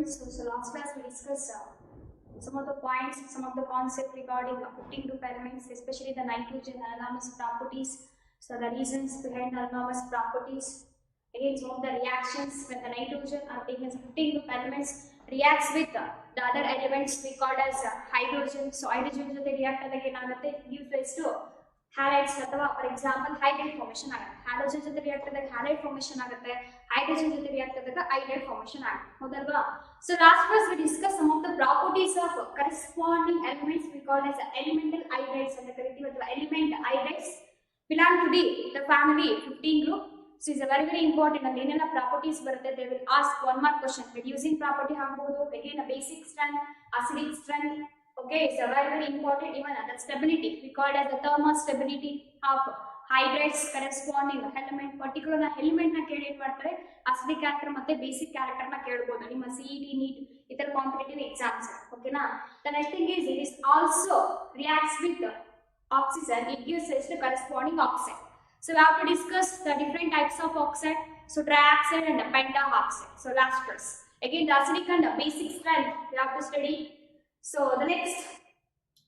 So last class we discussed some of the points, some of the concepts regarding 15 group elements, especially the nitrogen anomalous properties. So the reasons behind the anomalous properties. Again, some of the reactions when the nitrogen are taken as 15 group elements reacts with the other elements we called as hydrogen. So hydrogen jothe react adage enagutte gives rise to halides ಅಥವಾ for example hydride formation ಆಗುತ್ತೆ. halogen ಜೊತೆ react ಆದಾಗ halide formation ಆಗುತ್ತೆ. hydrogen ಜೊತೆ react ಆದಾಗ iodide formation ಆಗುತ್ತೆ. ಹೌದಲ್ವಾ? So last class we discussed some of the properties of corresponding elements we call as elemental iodides ಅಂತ ಕರಿತೀವಿ ಅಥವಾ element iodides belong to the family 15 group. So it's a very important and ಏನೆಲ್ಲ properties ಬರುತ್ತೆ they will ask one more question. Reducing property ಆಗಬಹುದು, again a basic strength, acidic strength. Okay, it's a very important even the stability we call it as the thermostability of hydrides corresponding element particular element na keli ಏನು ಮಾಡ್ತಾರೆ acidic character ಮತ್ತೆ basic character na ಕೇಳಬಹುದು ನಿಮ್ಮ CET NEET ಇತರ competitive exams. Okay na, the next thing is it is also reacts with oxygen, it gives us the corresponding oxide. So we have to discuss the different types of oxide, so trioxide and pentaoxide. So last class again the acidic and the basic strength we have to study. So the next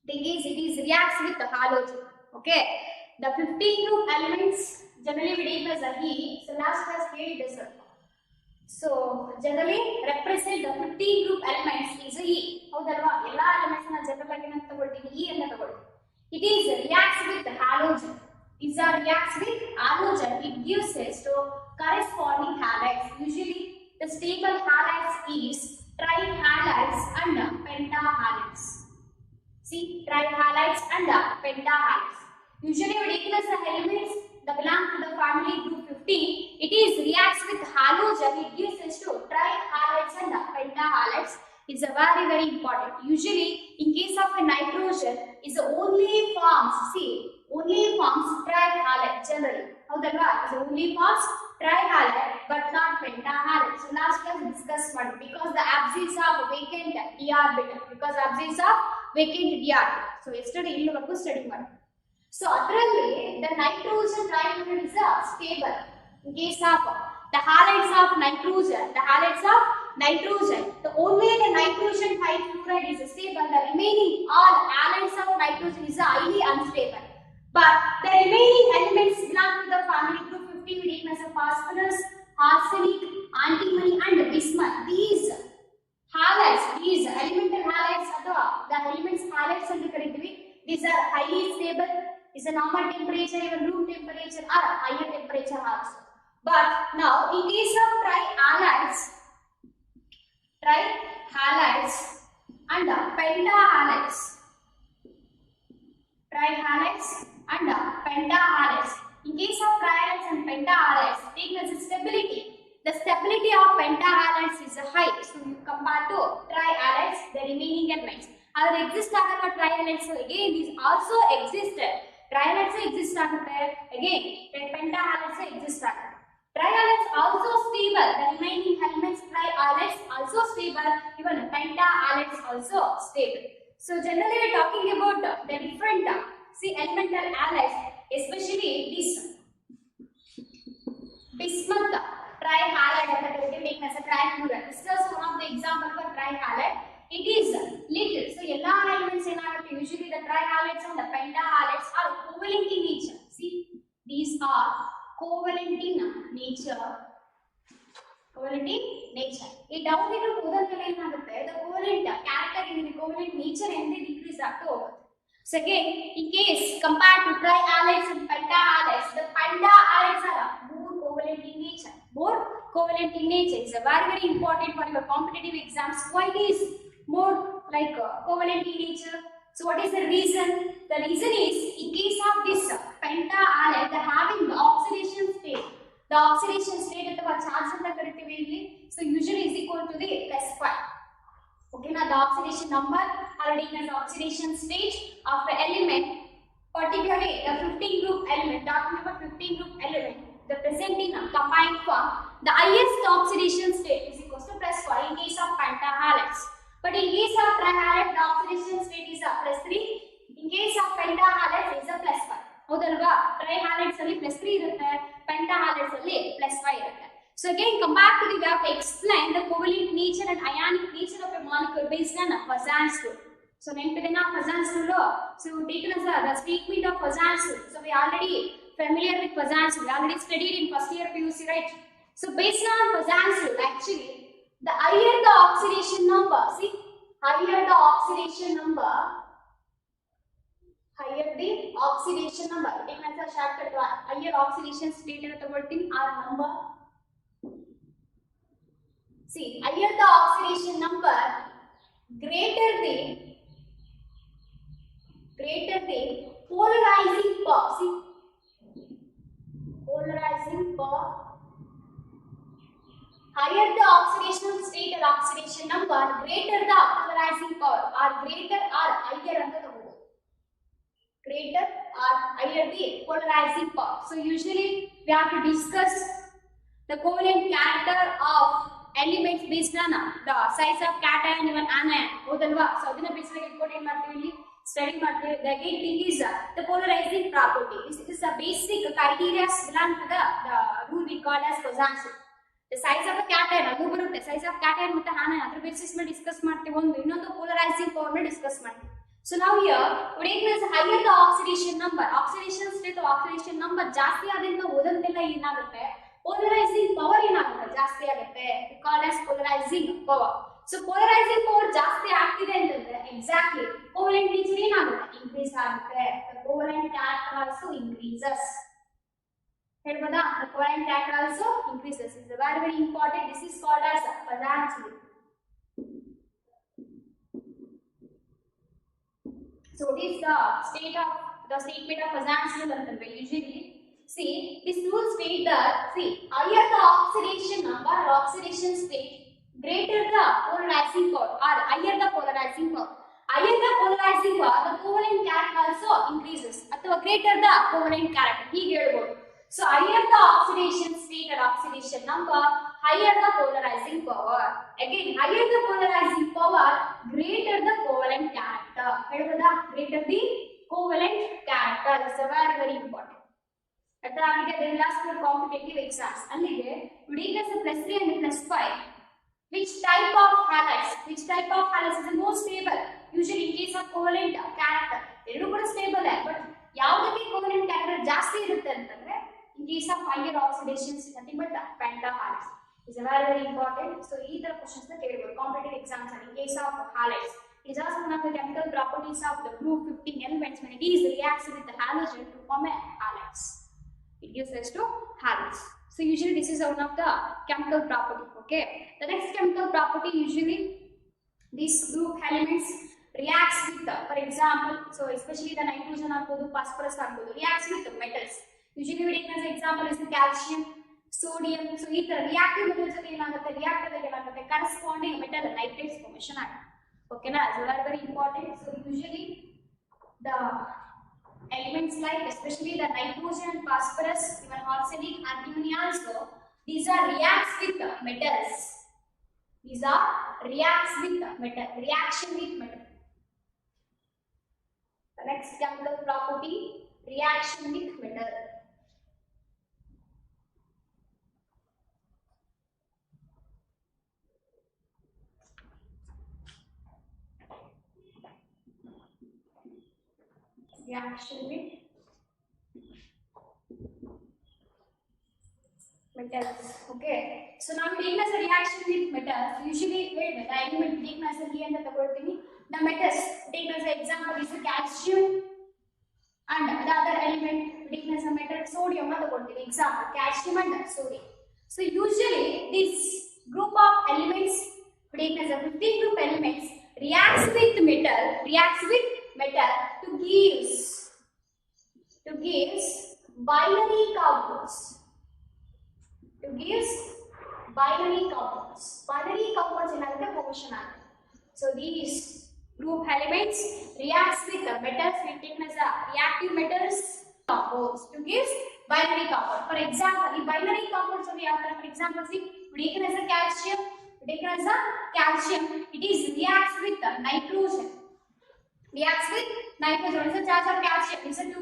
thing is it is reacts with the halogen. Okay, the 15 group elements generally we deal as a He. So last class here it is. So generally represent the 15 group elements is a He. ಹೌದಲ್ವಾ? ಎಲ್ಲ elements ನ general ಆಗಿ ನಾನು ತಗೊಳ್ತೀನಿ E ಅಂತ ತಗೊಳ್ತೀನಿ. It is reacts with the halogen. It reacts with halogen. It gives us to corresponding halides. Usually the stable halides is trihalides and pentahalides. See, trihalides and pentahalides. Usually we take as elements that belong to the family group 15. It is reacts with halogen. It gives us to trihalides and pentahalides. It's a very important. Usually in case of a nitrogen is only forms. See, only forms trihalide generally. How that works? Is only forms trihalide but not pentahalide. So last class we discussed one because the abscissa of vacant d orbital. Because abscissa of vacant d orbital. So yesterday illu study ಮಾಡಿ. So ಅದರಲ್ಲಿ the nitrogen trifluoride is stable. In case of the halides of nitrogen, the only the nitrogen trifluoride is stable. The remaining all halides of nitrogen is highly unstable. But the remaining elements belong to the family group 15 we take as a phosphorus, arsenic, antimony and bismuth. These halides, these elemental halides ಅಥವಾ the elements halides ಅಂತ ಕರೀತೀವಿ. These are highly stable, is a normal temperature, even room temperature or higher temperature also. But now in case of trihalides and pentahalides, and pentahalides. In case of trihalides and pentahalides, take as a stability. The stability of pentahalides is high. So you compare to trihalides, the remaining elements. Other exist agala trihalides. So again, these also existed. Trihalides exist agate. Again, pentahalides exist agate. Trihalides also stable. The remaining elements trihalides also stable. Even pentahalides also stable. So generally we are talking about the different see elemental halides, especially this bismuth trihalide and taken as a trifluoride. This is one of the example for trihalide. It is little. So all elements usually the trihalides and the pentahalides are covalent in nature. See, these are covalent in nature. ಈ down ಇರೋ ಕೂದಲಲ್ಲಿ ಏನಾಗುತ್ತೆ the covalent character in the covalent nature ಎಂದೇ decrease ಆಗ್ತಾ ಹೋಗುತ್ತೆ. So again, in case compared to trihalides and pentahalides, the pentahalides are more covalent in nature. It's a very important for your competitive exams. Why it is more like covalent in nature? So what is the reason? The reason is in case of this pentahalide, they having the oxidation state. The oxidation state ಅಥವಾ charge ಅಂತ ಕರಿತೀವಿ ಇಲ್ಲಿ. So usually is equal to the +5. Okay, now the oxidation number already in the oxidation stage of the element, particularly the 15 group element. Talking about 15 group element, the present in a combined form, the highest oxidation state is equal to +5 in case of pentahalides. But in case of trihalides, the oxidation state is +3. In case of pentahalides, is +5. ಹೌದಲ್ವಾ? ಟ್ರೈಹಾಲೈಡ್ಸ್ ಅಲ್ಲಿ +3 ಇರುತ್ತೆ, ಪೆಂಟಾಹಾಲೈಡ್ಸ್ ಅಲ್ಲಿ +5 ಇರುತ್ತೆ. So again, come back to the way to explain the covalent nature and ionic nature of a molecule based on Fazan's rule. So nenpidena Fazan's rule. So taken as the statement of Fazan's rule. So we already familiar with Fazan's rule. We already studied in first year PUC, right? So based on Fazan's rule, actually, the higher the oxidation number, see, higher the oxidation number, higher the oxidation number. Taken as a shortcut one. Higher oxidation state at the word R number. See, higher the oxidation number, greater the polarizing power. See, polarizing power. Higher the oxidation state or oxidation number, greater the polarizing power, or greater or higher under the whole. Greater or higher the polarizing power. So usually we have to discuss the covalent character of elements based on the size of cation even anion. Hodalva. So adina based on important martili study martili. The again thing is the polarizing property. This is a basic criteria belong to the rule we call as Fazan's rule. The size of a cation adu barutte. Size of cation ಮತ್ತೆ anion ಅದರ basis ಮೇಲೆ discuss ಮಾಡ್ತೀವಿ. ಒಂದು ಇನ್ನೊಂದು polarizing power ನ discuss ಮಾಡ್ತೀವಿ. So now here what is higher the oxidation number. Oxidation state of oxidation number ಜಾಸ್ತಿ ಆದಂತ ಓದಂತೆಲ್ಲ ಏನಾಗುತ್ತೆ polarizing power ಏನಾಗುತ್ತೆ ಜಾಸ್ತಿ ಆಗುತ್ತೆ called as polarizing power. So polarizing power ಜಾಸ್ತಿ ಆಗ್ತಿದೆ ಅಂತಂದ್ರೆ exactly covalent nature ಏನಾಗುತ್ತೆ increase ಆಗುತ್ತೆ. The covalent character also increases. ಹೇಳ್ಬೋದಾ? The covalent character also increases. It's very very important. This is called as Fazan's rule. So what is the statement of Fazan's rule ಅಂತಂದ್ರೆ usually see, this rule states that, see, higher the oxidation number or oxidation state, greater the polarizing power or higher the polarizing power. Higher the polarizing power, the covalent character also increases. ಅಥವಾ greater the covalent character. ಹೀಗೆ ಹೇಳ್ಬೋದು. So higher the oxidation state or oxidation number, higher the polarizing power. Again, higher the polarizing power, greater the covalent character. ಹೇಳ್ಬೋದಾ? Greater the covalent character. That's very very important. At the last competitive exams, ಅಲ್ಲಿಗೆ uniqueness +3 and +5. Which type of halides is the most stable? Usually in case of covalent character, ಎರಡು ಕೂಡ stable but ಯಾವುದಕ್ಕೆ covalent character ಜಾಸ್ತಿ ಇರುತ್ತೆ ಅಂತಂದ್ರೆ in case of higher oxidations nothing but pentahalides. Is very very important. So ಈ ತರ questions ನ ಕೇಳಬಹುದು competitive exams in case of halides. It is also one of the chemical properties of the group 15 elements when it is reacts with the halogen to form a halides. It gives rise to halides. So usually this is one of the chemical property. Okay. The next chemical property usually these group elements reacts with for example, so especially the nitrogen or phosphorus reacts with the metals. Usually we take as an example is the calcium, sodium. So either reactive metals reactive corresponding metal nitrates formation. Okay, na? So very very important. So usually the elements like especially the nitrogen, phosphorus, even arsenic, antimony also, these are reacts with the metals. These are reacts with the metal, reaction with metal. The next chemical property, reaction with metal. Reaction with metals. Okay. So now we take as a reaction with metals. Usually, the element taken as a and the metals taken as an example is the calcium, and the other element taken as a metal sodium. Example calcium and sodium. So usually this group of elements taken as a 15 group elements reacts with metal to gives binary compounds. Binary compounds in another formation. So these group elements reacts with the metals we taken as a reactive metals compounds to give binary compound. For example, the binary compounds of the other, for example, see taken as a calcium, it is reacts with the nitrogen. Reacts with nitrogen. What is the charge of calcium? It's a 2+.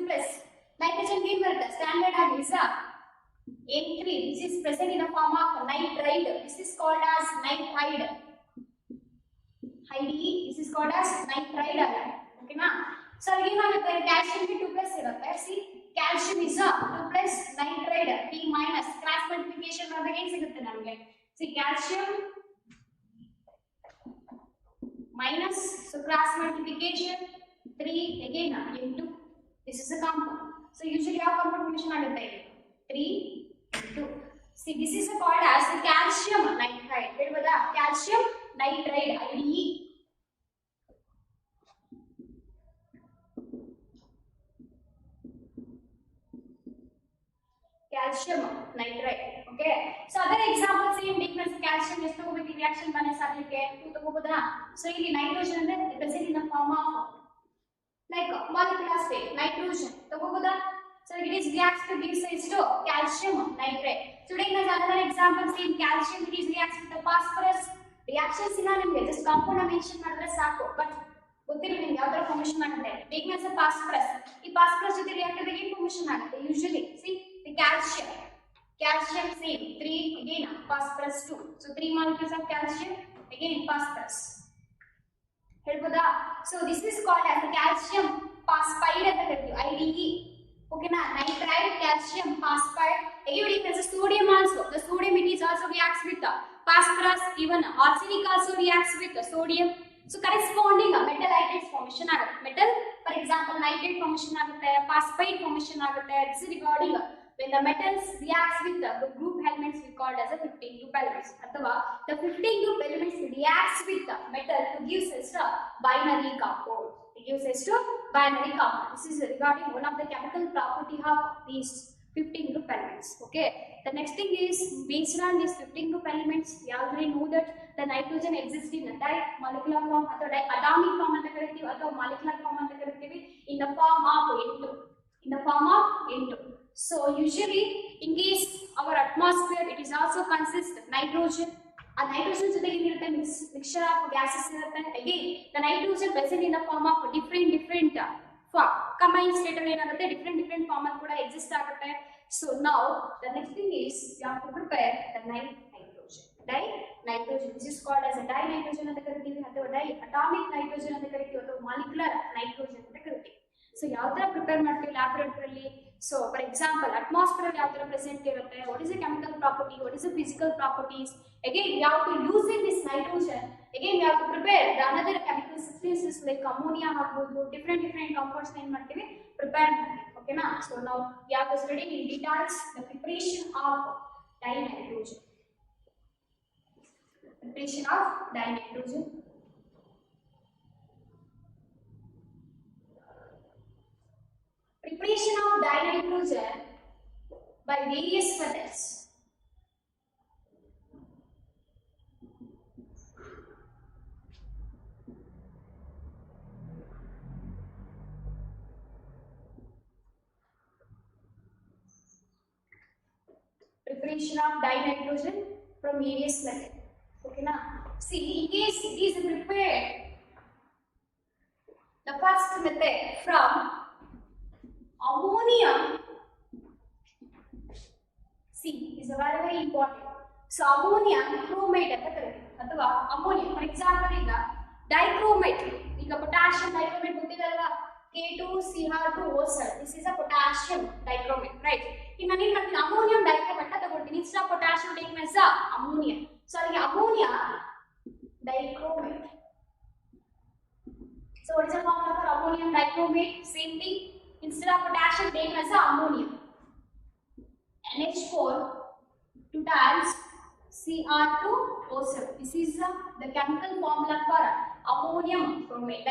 Nitrogen came with the standard and is a N3, this is present in the form of nitride. This is called as nitride. IDE, this is called as nitride. Okay, na? So again, calcium is 2 plus. See, calcium is 2 plus nitride. P minus. Cross multiplication again. See, calcium minus. So cross multiplication 3 again into. This is a compound. So usually how compound formation agutte 3 into. See, this is called as the calcium nitride. Calcium nitride IDE. Calcium nitride. Okay. So other examples same weakness calcium just to be reaction bane saklike 2 ತಗೋಬೋದಾ. So ಇಲ್ಲಿ nitrogen ಅಂದ್ರೆ present in the form of like molecular state nitrogen ತಗೋಬೋದಾ. So it is reacts to give rise to calcium nitrate. Today in another example same calcium it is reacts with the phosphorus. Reactions ina ನಿಮಗೆ just compound mention ಮಾಡಿದ್ರೆ ಸಾಕು but ಗೊತ್ತಿಲ್ಲ ನಿಮಗೆ ಯಾವ ತರ formation ಆಗುತ್ತೆ. weakness of phosphorus ಈ phosphorus ಜೊತೆ ರಿಯಾಕ್ಟ್ ಆಗಿ ಏನು ಫಾರ್ಮೇಷನ್ ಆಗುತ್ತೆ usually see the calcium same 3 again phosphorus 2. So 3 molecules of calcium again phosphorus. ಹೇಳ್ಬೋದಾ. So this is called as the calcium phosphide ಅಂತ ಹೇಳ್ತೀವಿ IDE. Okay na, nitride calcium phosphide. Again it has a sodium also. The sodium it is also reacts with the phosphorus. Even arsenic also reacts with the sodium. So corresponding metal nitrate formation agutte. Metal for example nitrate formation agutte, phosphide formation agutte. This is regarding when the metals reacts with the group elements we called as a 15 group elements. Athava the 15 group elements reacts with the metal to give us a binary compound. It gives us to binary compound. This is regarding one of the chemical property of these 15 group elements. Okay. The next thing is based on these 15 group elements, we already know that the nitrogen exists in a molecular form or atomic form or molecular form in the form of N2. In the form of N2. So usually in case our atmosphere it is also consists of nitrogen. A nitrogen jotege irutte mixture of gases irutte. Again the nitrogen present in the form of different form. Combined state alli enagutte different form alli kuda exist agutte. So now the next thing is you have to prepare the nitrogen. Dinitrogen. This is called as a dinitrogen anta karitivi athava diatomic nitrogen anta karitivi athava molecular nitrogen anta karitivi. So ಯಾವ ತರ prepare ಮಾಡ್ತೀವಿ laboratory ಅಲ್ಲಿ. So for example atmosphere ಯಾವ ತರ present ಇರುತ್ತೆ, what is the chemical property, what is the physical properties. Again we have to using this nitrogen, again we have to prepare the another chemical substances like ammonia ಆಗ್ಬೋದು, different compounds ಏನ್ ಮಾಡ್ತೀವಿ prepare ಮಾಡ್ತೀವಿ. Okay na. So now we have to study in details the preparation of dinitrogen. Preparation of dinitrogen. Preparation of dinitrogen by various methods. Preparation of dinitrogen from various methods. Okay na. See, in case it is prepared, the first method from ammonium. See, is very important. So ammonium chromate anta kariti athwa ammonium for example iga dichromate, iga potassium dichromate gottidalva K2Cr2O7. This is a potassium dichromate, right? In nani martini ammonium dichromate anta tagoltini, instead of potassium taking as ammonia. So alige ammonia dichromate. So what is the formula for ammonium dichromate? Same thing. Instead of potassium taken as ammonia, NH4 2 times Cr2O7. This is the chemical formula for ammonium dichromate.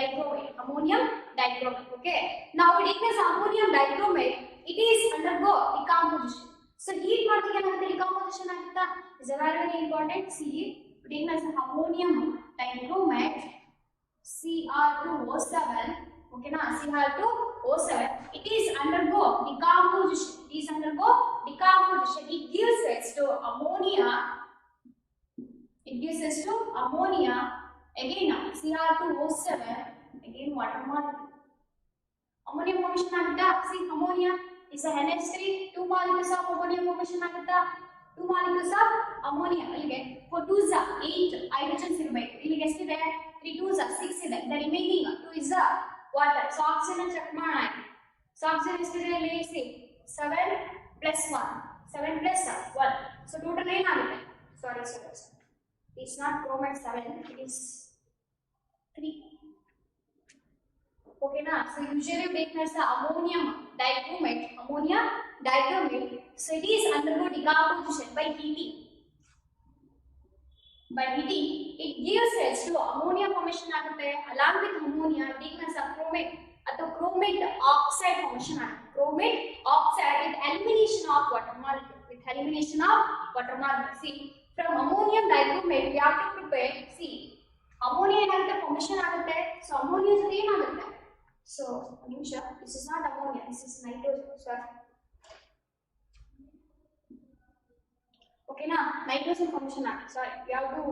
Ammonium dichromate. Okay. Now it is ammonium dichromate. It is undergo decomposition. So heat marking and decomposition is very important. See, it is ammonium dichromate Cr2O7. Okay na, Cr2O7. It is undergo decomposition. It is undergo decomposition. It gives us to ammonia. It gives us to ammonia. Again Cr2O7. Again water molecule. Ammonia formation agita. See ammonia. is a NH3 2 molecules of ammonia formation ಆಗುತ್ತಾ 2 molecules of ammonia ಅಲ್ಲಿಗೆ 4 2s 8 hydrogens ಇರಬೇಕು ಇಲ್ಲಿಗೆ ಎಷ್ಟಿದೆ 3 2s 6 ಇದೆ the remaining 2 is water so oxygen check ಮಾಡೋಣ so oxygen ಎಷ್ಟಿದೆ ಇಲ್ಲಿ see 7 plus 1 7 plus 1 so total ಏನಾಗುತ್ತೆ sorry it's not chromate 7 it is 3 okay na so usually taken as ammonium dichromate so it is undergo decomposition by heating it gives rise to ammonia formation agutte along with ammonia taken as chromate ಅಥವಾ chromate oxide formation agutte chromate oxide with elimination of water molecule see from ammonium dichromate we have to prepare see ammonia ಏನಾಗುತ್ತೆ formation ಆಗುತ್ತೆ so ammonia ಜೊತೆ ಏನಾಗುತ್ತೆ so this is not ammonia this is nitrogen sorry okay na nitrogen formation ಆಗುತ್ತೆ sorry we have to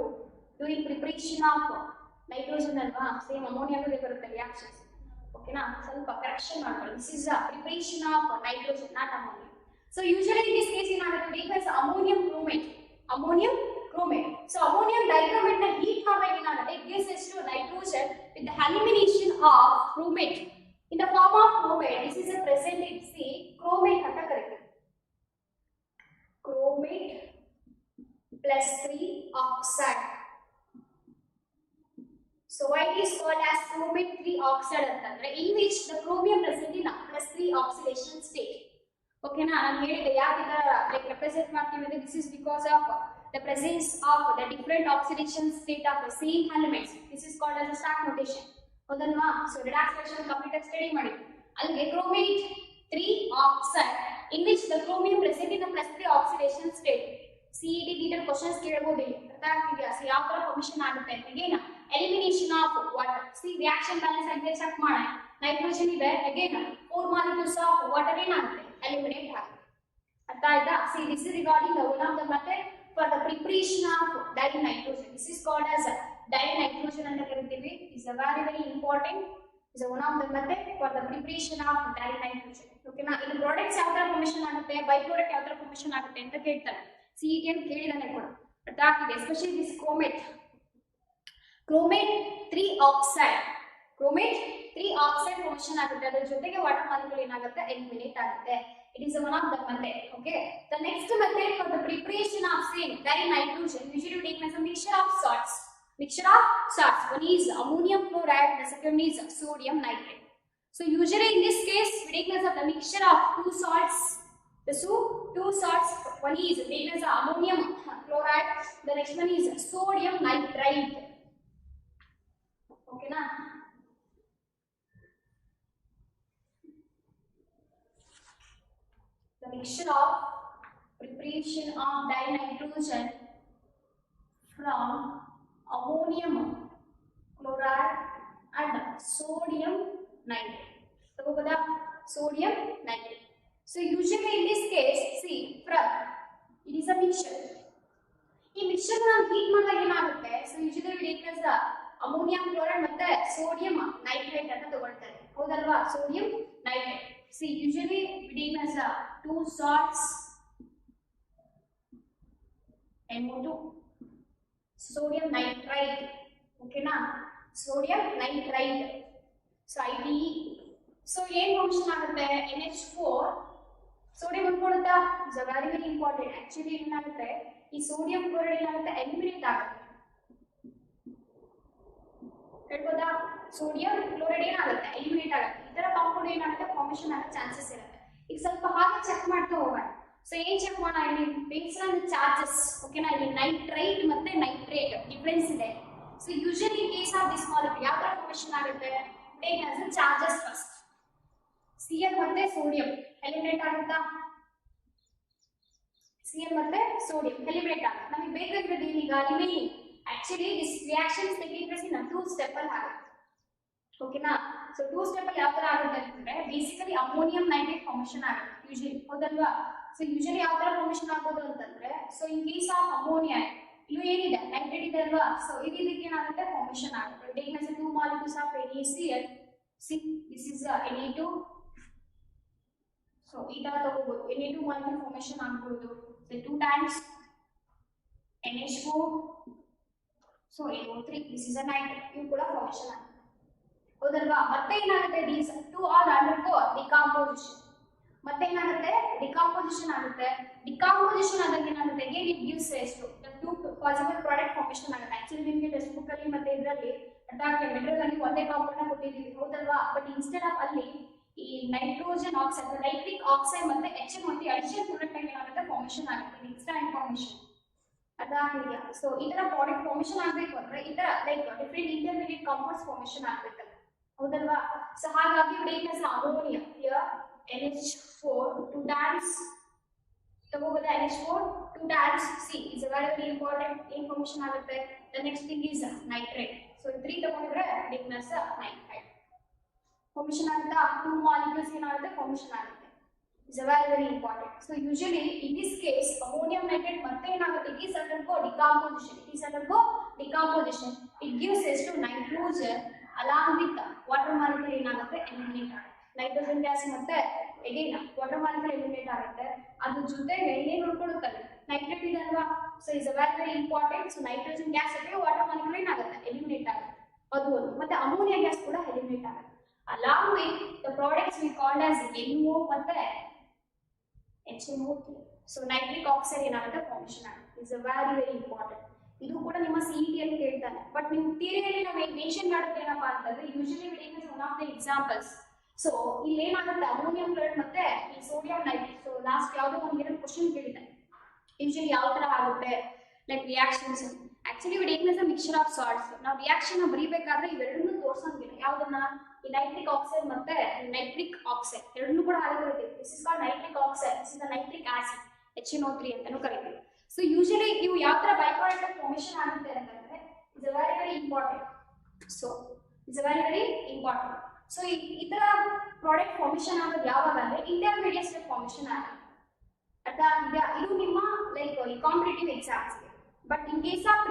do in preparation of nitrogen alva same ammonia ಗೆ ಬರುತ್ತೆ reactions okay na ಸ್ವಲ್ಪ correction ಮಾಡ್ಕೊಳ್ಳಿ this is a preparation of nitrogen not ammonia so usually in this case ಏನಾಗುತ್ತೆ because ammonium chromate so ammonium dichromate na heat ಮಾಡಿದಾಗ ಏನಾಗುತ್ತೆ it gives us to nitrogen with the elimination of chromate in the form of chromate this is a present in see chromate anta ಕರೀತೀವಿ chromate plus 3 oxide so why it is called as chromate 3 oxide ಅಂತಂದ್ರೆ in which the chromium present in plus 3 oxidation state okay na ನಾನು ಹೇಳಿದೆ ಯಾಕೆ ಇದರ like represent ಮಾಡ್ತೀವಿ ಅಂದ್ರೆ this is because of the presence of the different oxidation state of the same elements this is called as a stack notation ಹೌದಲ್ವಾ so redox reaction complete study ಮಾಡಿ ಅಲ್ಲಿಗೆ chromate 3 oxide in which the chromium present in the plus 3 oxidation state CET related questions ಕೇಳಬಹುದು ಇಲ್ಲಿ ಅರ್ಥ ಆಗ್ತಿದೆಯಾ so ಯಾವ ತರ formation ಆಗುತ್ತೆ again elimination of water see reaction balance ಆಗಿದೆ ಚೆಕ್ ಮಾಡೋಣ ನೈಟ್ರೋಜನ್ ಇದೆ again 4 molecules of water ಏನಾಗುತ್ತೆ eliminate ಆಗುತ್ತೆ ಅರ್ಥ ಆಯ್ತಾ see this is regarding the one of the method for the preparation of dinitrogen this is called as dinitrogen ಅಂತ ಕರೀತೀವಿ is a very important is a one of the method for the preparation of dinitrogen okay na ಇದು products ಯಾವ ತರ formation ಆಗುತ್ತೆ by product ಯಾವ ತರ formation ಆಗುತ್ತೆ ಅಂತ ಕೇಳ್ತಾರೆ CET ಅಂತ ಕೇಳಿದಾನೆ ಕೂಡ ಅರ್ಥ ಆಗ್ತಿದೆ especially this chromate 3 oxide formation ಆಗುತ್ತೆ ಅದರ ಜೊತೆಗೆ ವಾಟರ್ ಮಾಲಿಕ್ಯೂಲ್ ಏನಾಗುತ್ತೆ ಎಲಿಮಿನೇಟ್ ಆಗುತ್ತೆ it is one of the method okay the next method for the preparation of same dinitrogen usually taken as a mixture of salts one is ammonium chloride the second is sodium nitrate so usually in this case we take as a mixture of two salts one is taken as ammonium chloride the next one is sodium nitrite okay na the mixture of preparation of dinitrogen from ammonium chloride and sodium nitrate ತಗೋಬೋದಾ sodium nitrate so usually in this case see from it is a mixture ಈ mixture ನ heat ಮಾಡಿದಾಗ ಏನಾಗುತ್ತೆ so usually we take as ammonium chloride ಮತ್ತೆ sodium nitrate ಅಂತ ತಗೊಳ್ತಾರೆ ಹೌದಲ್ವಾ sodium nitrate see usually we take as two salts NO2 sodium nitrite okay na sodium nitrite so IPE so ಏನ್ function ಆಗುತ್ತೆ NH4 sodium ಅನ್ಕೊಳ್ಳುತ್ತಾ is a very important actually ಏನಾಗುತ್ತೆ ಈ sodium chloride ಏನಾಗುತ್ತೆ eliminate ಆಗುತ್ತೆ ಹೇಳ್ಬೋದಾ sodium chloride ಏನಾಗುತ್ತೆ eliminate ಆಗುತ್ತೆ ಈ ತರ ಕಾಂಪೌಂಡ್ ಏನಾಗುತ್ತೆ ಫಾರ್ಮೇಷನ್ ಆಗೋ ಚಾನ್ಸಸ್ ಇರುತ್ತೆ ಈಗ ಸ್ವಲ್ಪ ಹಾಗೆ ಚೆಕ್ ಮಾಡ್ತಾ ಹೋಗೋಣ ಸೊ ಏನ್ ಚೆಕ್ ಮಾಡೋಣ ಇಲ್ಲಿ ಬೇಸ್ಡ್ ಆನ್ ದ ಚಾರ್ಜಸ್ ಓಕೆನಾ ಇಲ್ಲಿ ನೈಟ್ರೈಟ್ ಮತ್ತೆ ನೈಟ್ರೇಟ್ ಡಿಫರೆನ್ಸ್ ಇದೆ so usually in case of this molecule ಯಾವ ತರ ಫಾರ್ಮೇಷನ್ ಆಗುತ್ತೆ take as the charges first Cl ಮತ್ತೆ ಸೋಡಿಯಂ ಎಲಿಮಿನೇಟ್ ಆಗುತ್ತಾ Cl ಮತ್ತೆ ಸೋಡಿಯಂ ಎಲಿಮಿನೇಟ್ ಆಗುತ್ತೆ ನಮಗೆ ಬೇಕಾಗಿರೋದು ಈಗ remaining actually this reaction is taking place in a two step ಅಲ್ಲಿ ಆಗುತ್ತೆ ಓಕೆನಾ ಸೊ ಟೂ ಸ್ಟೆಪ್ ಅಲ್ಲಿ ಯಾವ ತರ ಆಗುತ್ತೆ ಅಂತಂದ್ರೆ ಬೇಸಿಕಲಿ ಅಮೋನಿಯಂ ನೈಟ್ರೇಟ್ ಫಾರ್ಮೇಷನ್ ಆಗುತ್ತೆ ಯೂಶುವಲಿ ಹೌದಲ್ವಾ ಸೊ ಯೂಶುವಲಿ ಯಾವ ತರ ಫಾರ್ಮೇಷನ್ ಆಗೋದು ಅಂತಂದ್ರೆ so in case of ammonia ಇಲ್ಲೂ ಏನಿದೆ ನೈಟ್ರೇಟ್ ಇದೆ ಅಲ್ವಾ ಸೊ ಇದಕ್ಕೆ ಏನಾಗುತ್ತೆ ಫಾರ್ಮೇಷನ್ ಆಗುತ್ತೆ take as two molecules of NaCl see this is Na2 so so ಈ ತರ ತಗೋಬಹುದು. Na2 molecule formation ಆಗಬಹುದು. So 2 times NH4 so NO3 this is a nitrate ಇವು ಕೂಡ ಫಾರ್ಮೇಷನ್ ಆಗುತ್ತೆ ಹೌದಲ್ವಾ. ಮತ್ತೆ ಏನಾಗುತ್ತೆ these two are undergo decomposition. ಮತ್ತೆ ಏನಾಗುತ್ತೆ ಡಿಕಾಂಪೋಸಿಷನ್ ಆಗುತ್ತೆ. ಡಿಕಾಂಪೋಸಿಷನ್ ಆದಾಗ ಏನಾಗುತ್ತೆ again it gives rise to the two possible product formation ಆಗುತ್ತೆ. ಆಕ್ಚುಲಿ ನಿಮಗೆ ಟೆಕ್ಸ್ಟ್ ಬುಕ್ ಅಲ್ಲಿ ಮತ್ತೆ ಇದರಲ್ಲಿ ಮೆಟೀರಿಯಲ್ ಅಲ್ಲಿ ಒಂದೇ ಕಾಂಪೌಂಡ್ ಕೊಟ್ಟಿದ್ದೀವಿ ಹೌದಲ್ವಾ. ಬಟ್ ಇನ್ಸ್ಟೆಡ್ ಆಫ್ ಅಲ್ಲಿ ಈ ನೈಟ್ರೋಜನ್ ಆಕ್ಸೈಡ್ ನೈಟ್ರಿಕ್ ಆಕ್ಸೈಡ್ ಮತ್ತೆ HN ಮತ್ತೆ ಅಡಿಷನ್ ಪ್ರಾಡಕ್ಟ್ ಆಗಿ ಏನಾಗುತ್ತೆ ಫಾರ್ಮೇಷನ್ ಆಗುತ್ತೆ. ಇದು ಎಕ್ಸ್ಟ್ರಾ ಇನ್ಫಾರ್ಮೇಷನ್ ಅದಾಗಿದೆಯಾ. ಸೊ ಈ ತರ ಪ್ರಾಡಕ್ಟ್ ಫಾರ್ಮೇಷನ್ ಆಗಬೇಕು ಅಂದ್ರೆ ಈ ತರ like different intermediate compounds formation ಆಗಬೇಕಲ್ಲ ಹೌದಲ್ವಾ. ಸೊ ಹಾಗಾಗಿ ಡೇಟ್ನೆಸ್ ಅಮೋನಿಯಾ ಹಿಯರ್ NH4 2 times ತಗೋಬೋದಾ NH4 2 times C is a very very important information ಆಗುತ್ತೆ. The next thing is nitrate. So 3 ತಗೊಂಡ್ರೆ ಡೇಟ್ನೆಸ್ nitrate formation ಆಗುತ್ತಾ. 2 molecules ಏನಾಗುತ್ತೆ formation ಆಗುತ್ತೆ. Is a very very important. So usually in this case ammonium nitrate ಮತ್ತೆ ಏನಾಗುತ್ತೆ it is undergo decomposition. It is undergo decomposition. It gives rise to nitrogen along with water molecule ಏನಾಗುತ್ತೆ eliminate ಆಗುತ್ತೆ. Nitrogen gas ಮತ್ತೆ again water molecule eliminate ಆಗುತ್ತೆ. ಅದ್ರ ಜೊತೆಗೆ ಏನೇನು ಉಳ್ಕೊಳ್ಳುತ್ತಲ್ಲ nitrate ಇದೆ ಅಲ್ವಾ. So is very very important. So nitrogen gas ಜೊತೆಗೆ ವಾಟರ್ ಮಾಲಿಕ್ಯೂಲ್ ಏನಾಗುತ್ತೆ ಎಲಿಮಿನೇಟ್ ಆಗುತ್ತೆ ಅದು ಒಂದು. ಮತ್ತೆ ಅಮೋನಿಯಾ ಗ್ಯಾಸ್ ಕೂಡ ಎಲಿಮಿನೇಟ್ ಆಗುತ್ತೆ. Along with the products we called as NO ಮತ್ತೆ HNO3. ಸೊ ನೈಟ್ರಿಕ್ ಆಕ್ಸೈಡ್ ಏನಾಗುತ್ತೆ ಫಾರ್ಮೇಷನ್ ಆಗುತ್ತೆ. Is very very important. ಇದು ಕೂಡ ನಿಮ್ಮ CET ಅಲ್ಲಿ ಕೇಳ್ತಾನೆ. ಬಟ್ ನಿಮ್ಮ ಥಿಯರಿಯಲ್ಲಿ ನಾವು ಮೆನ್ಷನ್ ಮಾಡೋದು ಏನಪ್ಪಾ ಅಂತಂದ್ರೆ usually we take one of the examples. So ಇಲ್ಲಿ ಏನಾಗುತ್ತೆ ಅಮೋನಿಯಂ ಕ್ಲೋರೈಡ್ ಮತ್ತೆ ಈ ಸೋಡಿಯಂ ನೈಟ್ರೇಟ್. ಸೊ ಲಾಸ್ಟ್ ಯಾವುದೋ ಒಂದು ಎರಡು ಕ್ವಶನ್ ಕೇಳಿದೆ ಯೂಶುವಲಿ ಯಾವ ತರ ಆಗುತ್ತೆ like reactions. Actually we take a mixture of salts. ನಾವು ರಿಯಾಕ್ಷನ್ ಬರೀಬೇಕಾದ್ರೆ ಇವೆರಡನ್ನೂ ತೋರ್ಸಂಗಿಲ್ಲ. ಯಾವ್ದನ್ನ ಈ ನೈಟ್ರಿಕ್ ಆಕ್ಸೈಡ್ ಮತ್ತೆ ನೈಟ್ರಿಕ್ ಆಕ್ಸೈಡ್ ಎರಡನ್ನೂ ಕೂಡ ಹಾಗೆ ಕರಿತೀವಿ. This is called nitric oxide, this is the nitric acid HNO3 ಅಂತಾನೂ ಕರಿತೀವಿ. ಸೊ ಯೂಶುವಲಿ ಇವು ಯಾವ ತರ ಬೈ ಪ್ರಾಡಕ್ಟ್ ಫಾರ್ಮೇಷನ್ ಆಗುತ್ತೆ ಅಂತಂದ್ರೆ it's very very important. So it's very very important. So ಈ ತರ ಪ್ರಾಡಕ್ಟ್ ಫಾರ್ಮೇಷನ್ ಆಗೋದು ಯಾವಾಗ ಅಂದ್ರೆ ಇಂಟರ್ಮೀಡಿಯೇಟ್ ಸ್ಟೆಪ್ ಫಾರ್ಮೇಷನ್ ಆಗುತ್ತೆ. ಅರ್ಥ ಇದೆಯಾ. ಇದು ನಿಮ್ಮ ಲೈಕ್ ಈ competitive exams. But in case of